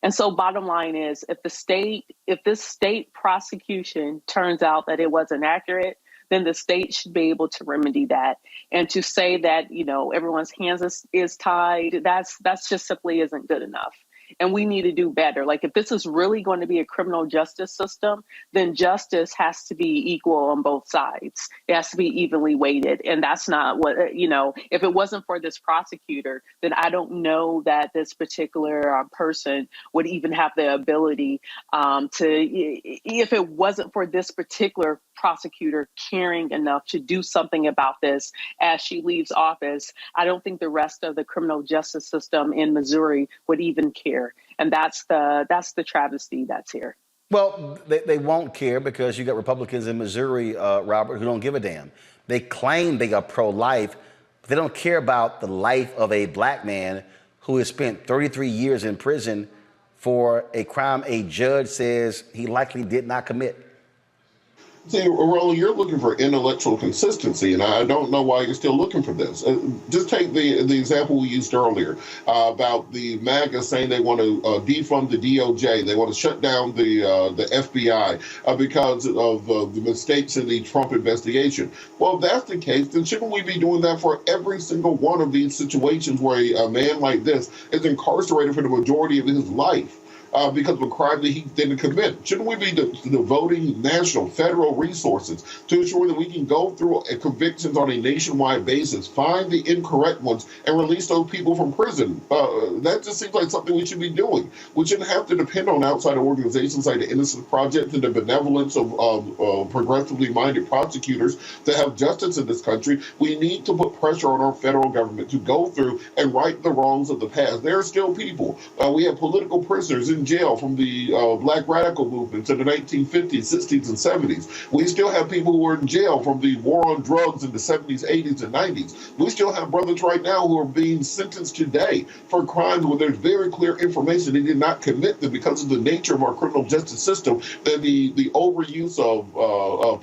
And so bottom line is, if this state prosecution turns out that it wasn't accurate, then the state should be able to remedy that. And to say that, everyone's hands is tied, that's just simply isn't good enough. And we need to do better. Like, if this is really going to be a criminal justice system, then justice has to be equal on both sides. It has to be evenly weighted. And that's not what, if it wasn't for this prosecutor, then I don't know that this particular person would even have the ability if it wasn't for this particular prosecutor caring enough to do something about this as she leaves office, I don't think the rest of the criminal justice system in Missouri would even care. And that's the travesty that's here. Well, they won't care because you got Republicans in Missouri, Robert, who don't give a damn. They claim they are pro-life, but they don't care about the life of a black man who has spent 33 years in prison for a crime a judge says he likely did not commit. See, Roland, you're looking for intellectual consistency, and I don't know why you're still looking for this. Just take the example we used earlier about the MAGA saying they want to defund the DOJ. They want to shut down the FBI because of the mistakes in the Trump investigation. Well, if that's the case, then shouldn't we be doing that for every single one of these situations where a man like this is incarcerated for the majority of his life? Because of a crime that he didn't commit? Shouldn't we be devoting national, federal resources to ensure that we can go through convictions on a nationwide basis, find the incorrect ones, and release those people from prison? That just seems like something we should be doing. We shouldn't have to depend on outside organizations like the Innocence Project and the benevolence of progressively minded prosecutors to have justice in this country. We need to put pressure on our federal government to go through and right the wrongs of the past. There are still people. We have political prisoners in jail from the black radical movements in the 1950s, 60s, and 70s. We still have people who are in jail from the war on drugs in the 70s, 80s, and 90s. We still have brothers right now who are being sentenced today for crimes where there's very clear information they did not commit them because of the nature of our criminal justice system, and the overuse of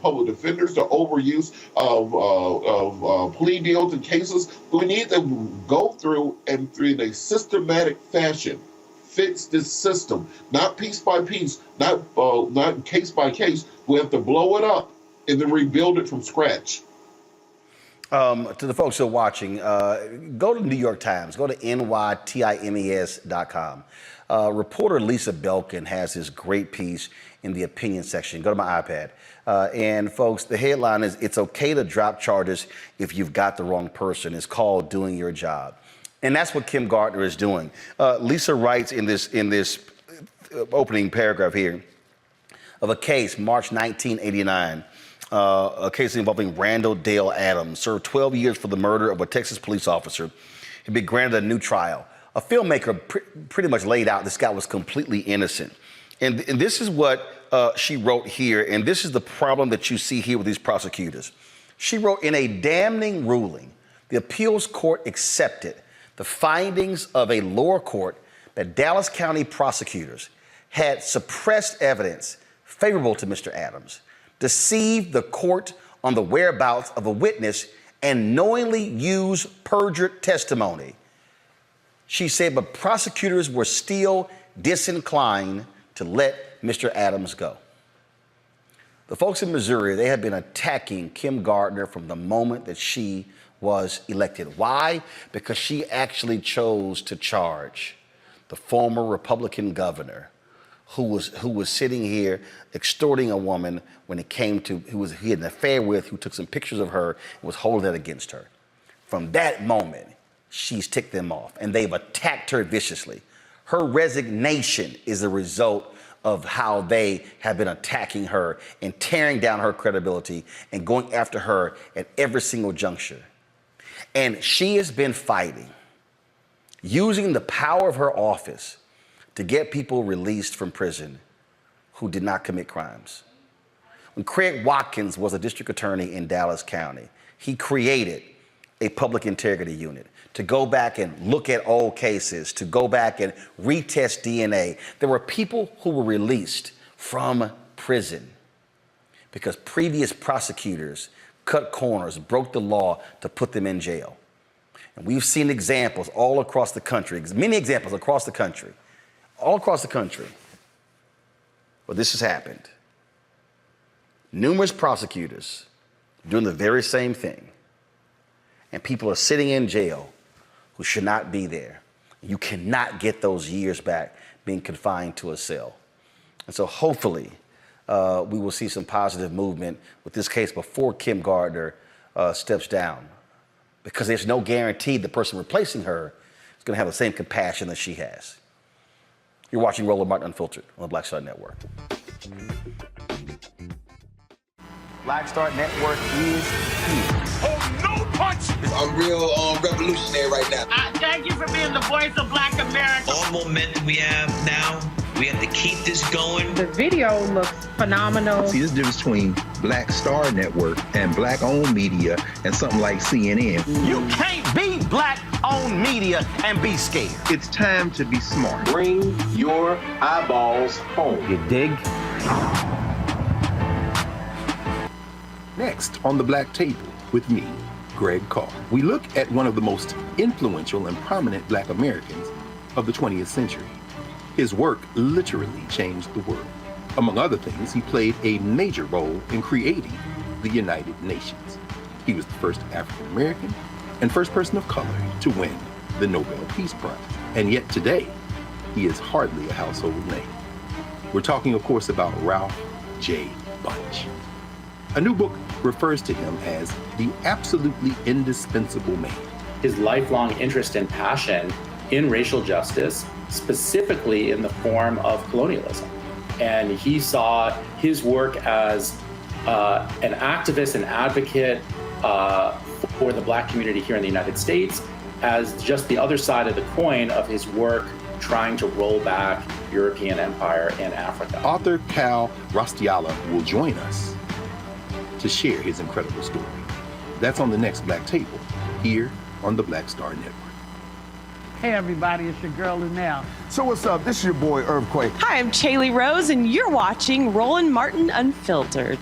public defenders, the overuse of plea deals in cases. We need to go through and in a systematic fashion fix this system, not piece by piece, not case by case. We have to blow it up and then rebuild it from scratch. To the folks who are watching, go to the New York Times, go to nytimes.com. Reporter Lisa Belkin has this great piece in the opinion section. Go to my iPad. And folks, the headline is, "It's okay to drop charges if you've got the wrong person." It's called Doing Your Job. And that's what Kim Gardner is doing. Lisa writes in this opening paragraph here of a case, March 1989, a case involving Randall Dale Adams, served 12 years for the murder of a Texas police officer. He'd been granted a new trial. A filmmaker pretty much laid out this guy was completely innocent. And this is what she wrote here, and this is the problem that you see here with these prosecutors. She wrote, "In a damning ruling, the appeals court accepted the findings of a lower court that Dallas County prosecutors had suppressed evidence favorable to Mr. Adams, deceived the court on the whereabouts of a witness, and knowingly used perjured testimony." She said, but prosecutors were still disinclined to let Mr. Adams go. The folks in Missouri, they have been attacking Kim Gardner from the moment that she was elected. Why? Because she actually chose to charge the former Republican governor who was sitting here extorting a woman when it came to he had an affair with, who took some pictures of her and was holding that against her. From that moment, she's ticked them off, and they've attacked her viciously. Her resignation is a result of how they have been attacking her and tearing down her credibility and going after her at every single juncture. And she has been fighting, using the power of her office to get people released from prison who did not commit crimes. When Craig Watkins was a district attorney in Dallas County, he created a public integrity unit to go back and look at old cases, to go back and retest DNA. There were people who were released from prison because previous prosecutors cut corners, broke the law to put them in jail. And we've seen examples all across the country, many examples across the country, all across the country, where this has happened. Numerous prosecutors doing the very same thing. And people are sitting in jail who should not be there. You cannot get those years back being confined to a cell. And so hopefully we will see some positive movement with this case before Kim Gardner steps down, because there's no guarantee the person replacing her is going to have the same compassion that she has. You're watching Roland Martin Unfiltered on the Black Star Network. Black Star Network is here. Oh, no punch! I'm real revolutionary right now. Thank you for being the voice of Black America. All momentum we have now, we have to keep this going. The video looks phenomenal. See, there's a difference between Black Star Network and black-owned media and something like CNN. You can't be black-owned media and be scared. It's time to be smart. Bring your eyeballs home. You dig? Next on the Black Table with me, Greg Carr, we look at one of the most influential and prominent Black Americans of the 20th century. His work literally changed the world. Among other things, he played a major role in creating the United Nations. He was the first African American and first person of color to win the Nobel Peace Prize. And yet today, he is hardly a household name. We're talking, of course, about Ralph J. Bunche. A new book refers to him as the absolutely indispensable man. His lifelong interest and passion in racial justice, specifically in the form of colonialism. And he saw his work as an activist and advocate for the Black community here in the United States as just the other side of the coin of his work trying to roll back European empire in Africa. Author Cal Rostiala will join us to share his incredible story. That's on the next Black Table, here on the Black Star Network. Hey everybody, it's your girl Linnell. So what's up? This is your boy Earthquake. Hi, I'm Chaley Rose, and you're watching Roland Martin Unfiltered.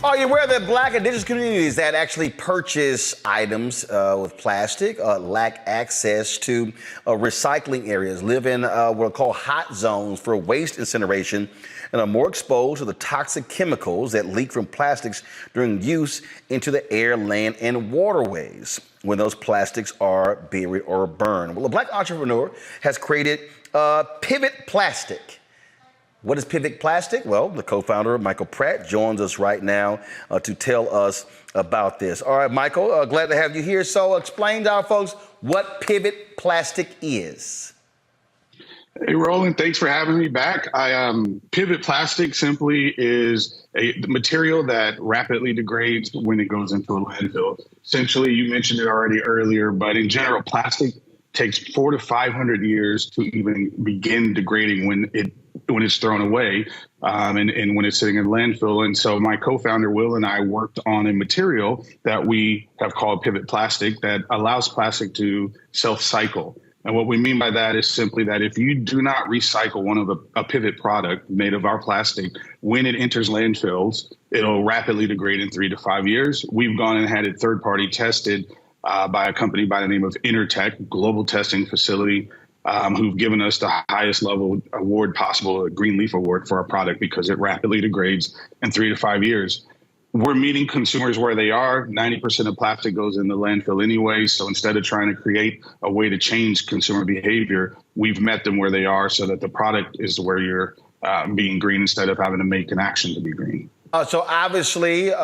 Are you aware that Black indigenous communities that actually purchase items with plastic lack access to recycling areas, live in what are called hot zones for waste incineration, and are more exposed to the toxic chemicals that leak from plastics during use into the air, land, and waterways when those plastics are buried or burned? Well, a Black entrepreneur has created Pivet Plastic. What is Pivet Plastic? Well, the co-founder, Michael Pratt, joins us right now to tell us about this. All right, Michael, glad to have you here. So explain to our folks what Pivet Plastic is. Hey, Roland, thanks for having me back. Pivet Plastic simply is a material that rapidly degrades when it goes into a landfill. Essentially, you mentioned it already earlier, but in general, plastic takes 400 to 500 years to even begin degrading when it's thrown away and when it's sitting in landfill. And so my co-founder Will and I worked on a material that we have called Pivet Plastic that allows plastic to self-cycle. And what we mean by that is simply that if you do not recycle one of a Pivet product made of our plastic, when it enters landfills, it'll rapidly degrade in 3 to 5 years. We've gone and had it third-party tested by a company by the name of Intertech, global testing facility, who've given us the highest level award possible, a Green Leaf Award for our product, because it rapidly degrades in 3 to 5 years. we're meeting consumers where they are. 90% of plastic goes in the landfill anyway. So instead of trying to create a way to change consumer behavior, we've met them where they are so that the product is where you're being green instead of having to make an action to be green. So obviously, there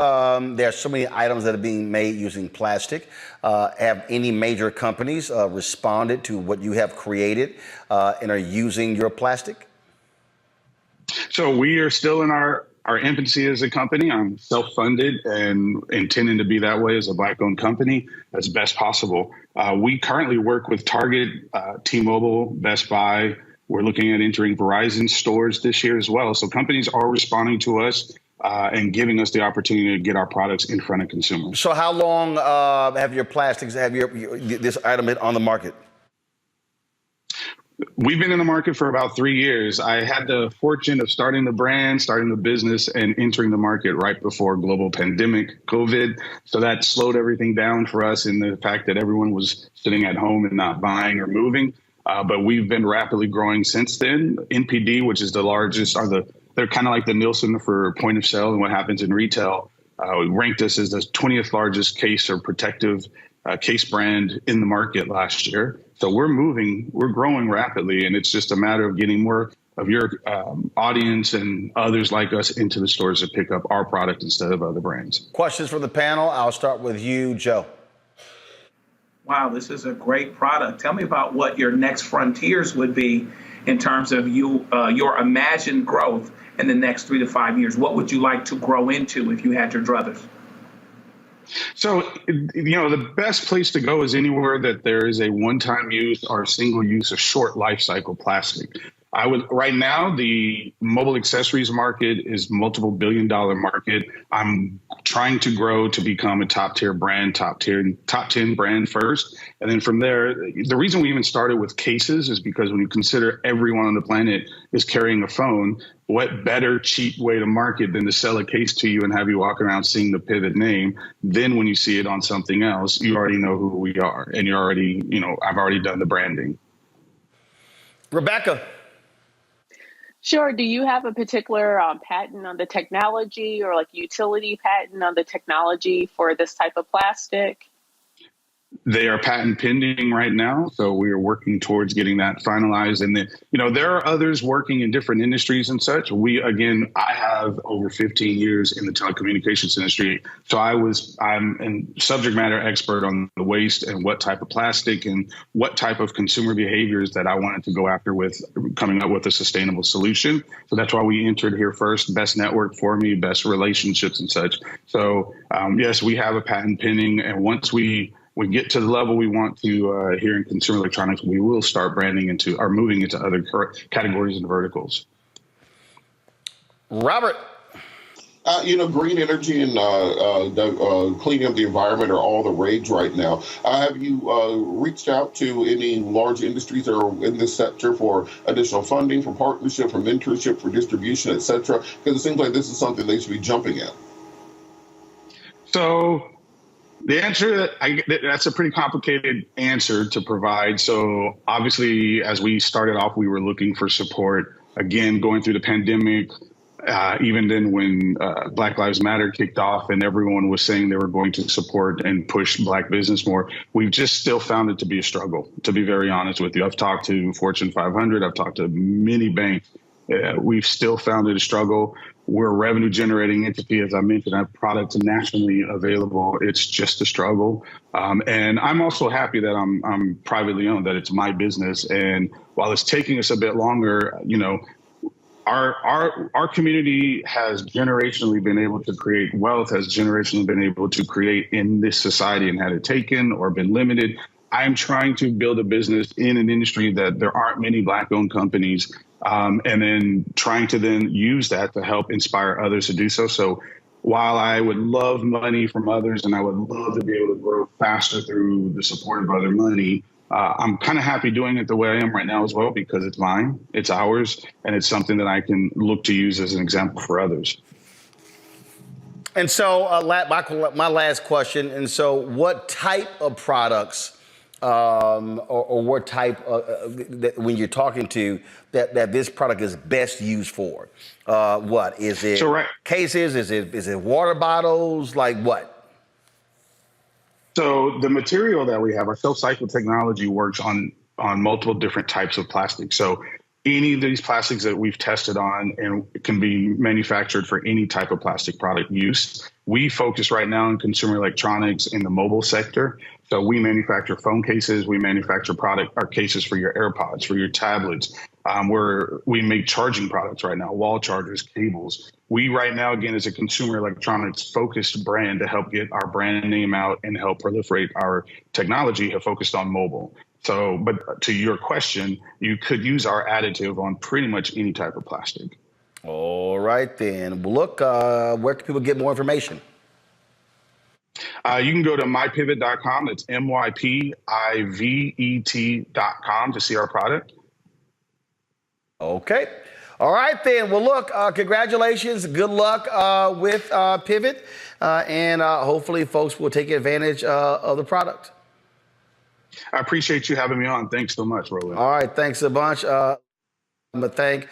are so many items that are being made using plastic. Have any major companies responded to what you have created and are using your plastic? So we are still in our infancy as a company. I'm self-funded and intending to be that way as a Black-owned company as best possible. We currently work with Target, T-Mobile, Best Buy. We're looking at entering Verizon stores this year as well. So companies are responding to us and giving us the opportunity to get our products in front of consumers. So how long have your plastics, this item been on the market? We've been in the market for about 3 years. I had the fortune of starting the brand, starting the business, and entering the market right before global pandemic, COVID. So that slowed everything down for us in the fact that everyone was sitting at home and not buying or moving. But we've been rapidly growing since then. NPD, which is the largest, they're kind of like the Nielsen for point of sale and what happens in retail, ranked us as the 20th largest case or protective case brand in the market last year. So we're growing rapidly, and it's just a matter of getting more of your audience and others like us into the stores to pick up our product instead of other brands. Questions from the panel. I'll start with you, Joe. Wow, this is a great product. Tell me about what your next frontiers would be in terms of your imagined growth in the next 3 to 5 years. What would you like to grow into if you had your druthers? So, the best place to go is anywhere that there is a one-time use or single use or short life cycle plastic. Right now, the mobile accessories market is multiple billion-dollar market. I'm trying to grow to become a top-tier brand, top 10 brand first. And then from there, the reason we even started with cases is because when you consider everyone on the planet is carrying a phone, what better cheap way to market than to sell a case to you and have you walk around seeing the Pivet name? Then when you see it on something else, you already know who we are. And you're already, I've already done the branding. Rebecca. Sure. Do you have a particular patent on the technology or like utility patent on the technology for this type of plastic? They are patent pending right now, so we are working towards getting that finalized. And then, there are others working in different industries and such. I have over 15 years in the telecommunications industry, so I'm a subject matter expert on the waste and what type of plastic and what type of consumer behaviors that I wanted to go after with coming up with a sustainable solution. So that's why we entered here first. Best network for me, best relationships and such. So yes, we have a patent pending, and once we get to the level we want to here in consumer electronics, we will start branding moving into other categories and verticals. Robert. Green energy and cleaning up the environment are all the rage right now. Have you reached out to any large industries that are in this sector for additional funding, for partnership, for mentorship, for distribution, et cetera? Because it seems like this is something they should be jumping at. So the answer, that's a pretty complicated answer to provide. So obviously, as we started off, we were looking for support. Again, going through the pandemic, even then when Black Lives Matter kicked off and everyone was saying they were going to support and push Black business more, we've just still found it to be a struggle, to be very honest with you. I've talked to Fortune 500, I've talked to many banks. We've still found it a struggle. We're a revenue generating entity. As I mentioned, I have products nationally available. It's just a struggle. And I'm also happy that I'm privately owned, that it's my business. And while it's taking us a bit longer, our community has generationally been able to create wealth, has generationally been able to create in this society and had it taken or been limited. I'm trying to build a business in an industry that there aren't many Black-owned companies, and then trying to then use that to help inspire others to do so. So while I would love money from others and I would love to be able to grow faster through the support of other money, I'm kind of happy doing it the way I am right now as well, because it's mine, it's ours, and it's something that I can look to use as an example for others. And so my last question, and so what type of products or what type when you're talking to that this product is best used for? What is it? Cases? Is it water bottles? Like what? So the material that we have, our self-cycle technology, works on multiple different types of plastic. So any of these plastics that we've tested on and can be manufactured for any type of plastic product use. We focus right now on consumer electronics in the mobile sector. So we manufacture phone cases, we manufacture cases for your AirPods, for your tablets. We make charging products right now, wall chargers, cables. We right now, again, as a consumer electronics focused brand to help get our brand name out and help proliferate our technology, have focused on mobile. So, but to your question, you could use our additive on pretty much any type of plastic. All right, then. Well, look, where can people get more information? You can go to mypivet.com. That's mypivet.com to see our product. Okay. All right, then. Well, look, congratulations. Good luck with Pivet. And hopefully folks will take advantage of the product. I appreciate you having me on. Thanks so much, Roland. All right. Thanks a bunch. I'm going to thank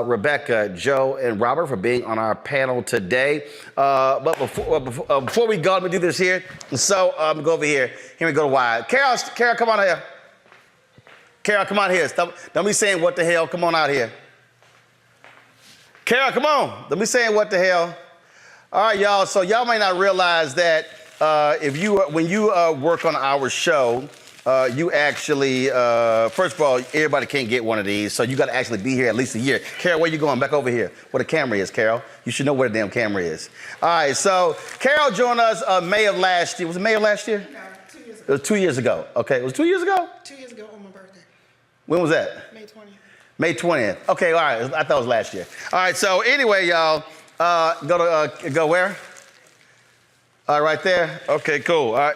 Rebecca, Joe, and Robert for being on our panel today. But before we go, let me do this here. So go over here. Here we go to Wide. Carol, come on here. Carol, come on here. Don't be saying what the hell. Come on out here. Carol, come on. Don't be saying what the hell. All right, y'all. So y'all may not realize that when you work on our show, you actually, first of all, everybody can't get one of these, so you got to actually be here at least a year. Carol, where you going? Back over here. Where the camera is, Carol. You should know where the damn camera is. All right, so Carol joined us May of last year. Was it May of last year? No, 2 years ago. It was 2 years ago. Okay, it was 2 years ago? 2 years ago on my birthday. When was that? May 20th. May 20th. Okay, all right. I thought it was last year. All right, so anyway, y'all, go where? All right, right there? Okay, cool. All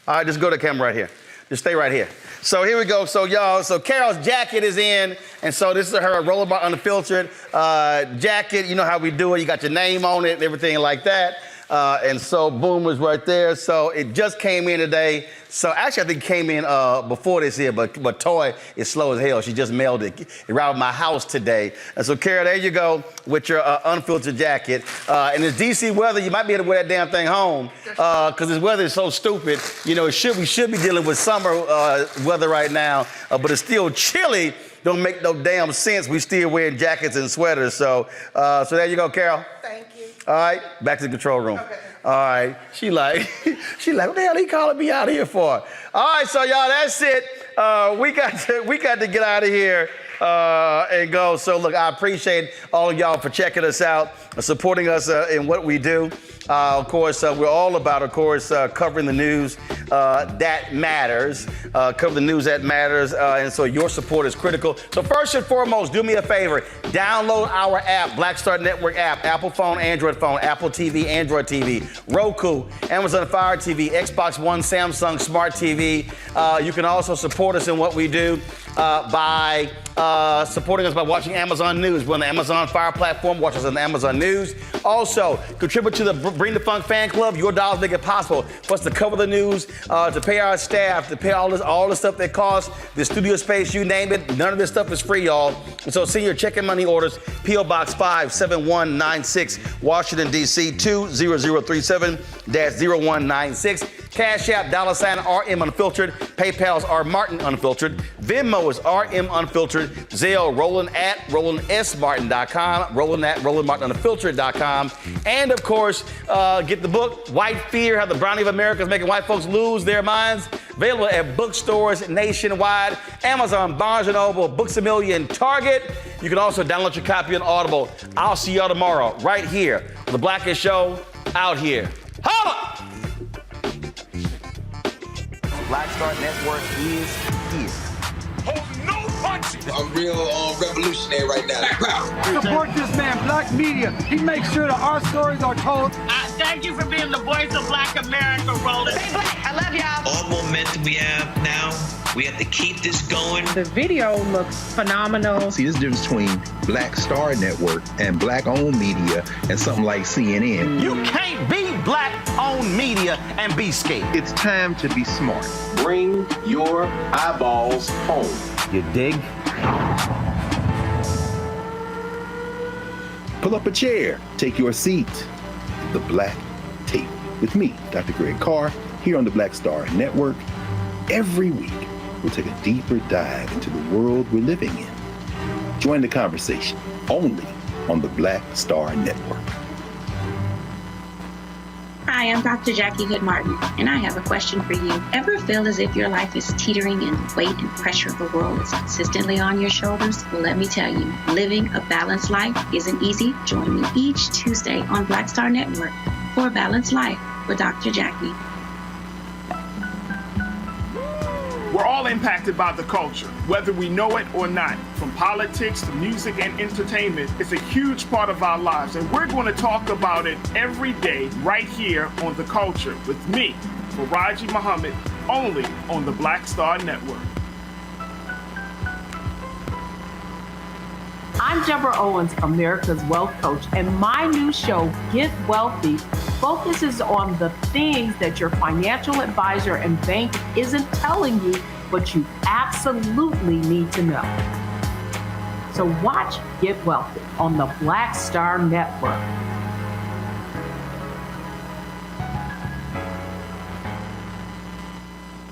right, just go to the camera right here. Just stay right here. So here we go. So y'all, Carol's jacket is in, and so this is her Rollerbar Unfiltered jacket. You know how we do it. You got your name on it and everything like that. And so boom was right there. So it just came in today. So actually I think it came in before this here, but Toy is slow as hell. She just mailed it. It arrived at my house today. And so Carol, there you go with your unfiltered jacket. And it's DC weather. You might be able to wear that damn thing home because this weather is so stupid. You know, we should be dealing with summer weather right now, but it's still chilly. Don't make no damn sense. We still wearing jackets and sweaters. So there you go, Carol. Thank you. All right, back to the control room. Okay. All right, she like, what the hell he calling me out here for? All right, so y'all, that's it. We got to get out of here and go. So look, I appreciate all of y'all for checking us out, supporting us in what we do. Of course, we're all about, covering the news that matters, cover the news that matters, and so your support is critical. So first and foremost, do me a favor, download our app, Black Star Network app, Apple phone, Android phone, Apple TV, Android TV, Roku, Amazon Fire TV, Xbox One, Samsung Smart TV. You can also support us in what we do by supporting us by watching Amazon News. We're on the Amazon Fire platform. Watch us on the Amazon News. Also, contribute to the Bring the Funk fan club. Your dollars make it possible for us to cover the news, to pay our staff, to pay all the stuff that costs, the studio space, you name it. None of this stuff is free, y'all. And so send your check and money orders, P.O. Box 57196, Washington, D.C. 20037-0196. Cash App, $RM Unfiltered. PayPal's R Martin Unfiltered. Venmo is RM Unfiltered. Zelle, Roland at RolandSMartin.com. Roland at RolandMartinUnfiltered.com. And of course, get the book, White Fear, How the Brownie of America is Making White Folks Lose Their Minds. Available at bookstores nationwide, Amazon, Barnes & Noble, Books A Million, Target. You can also download your copy on Audible. I'll see y'all tomorrow right here on The Blackest Show, out here. Holla! Black Star Network is here. Oh, no punches! I'm real revolutionary right now. Support this man, Black Media. He makes sure that our stories are told. Thank you for being the voice of Black America, Roland. Stay black. I love y'all. All momentum we have now We have to keep this going. The video looks phenomenal. See, there's a difference between Black Star Network and Black-owned media and something like CNN. You can't be Black-owned media and be scared. It's time to be smart. Bring your eyeballs home. You dig? Pull up a chair. Take your seat. The Black Tape. With me, Dr. Greg Carr, here on the Black Star Network. Every week, we'll take a deeper dive into the world we're living in. Join the conversation only on the Black Star Network. Hi, I'm Dr. Jackie Hood Martin, and I have a question for you. Ever feel as if your life is teetering and the weight and pressure of the world is consistently on your shoulders? Well, let me tell you, living a balanced life isn't easy. Join me each Tuesday on Black Star Network for A Balanced Life with Dr. Jackie. We're all impacted by the culture, whether we know it or not. From politics to music and entertainment, it's a huge part of our lives, and we're going to talk about it every day right here on The Culture with me, Faraji Muhammad, only on the Black Star Network. I'm Deborah Owens, America's Wealth Coach, and my new show, Get Wealthy, focuses on the things that your financial advisor and bank isn't telling you, but you absolutely need to know. So watch Get Wealthy on the Black Star Network.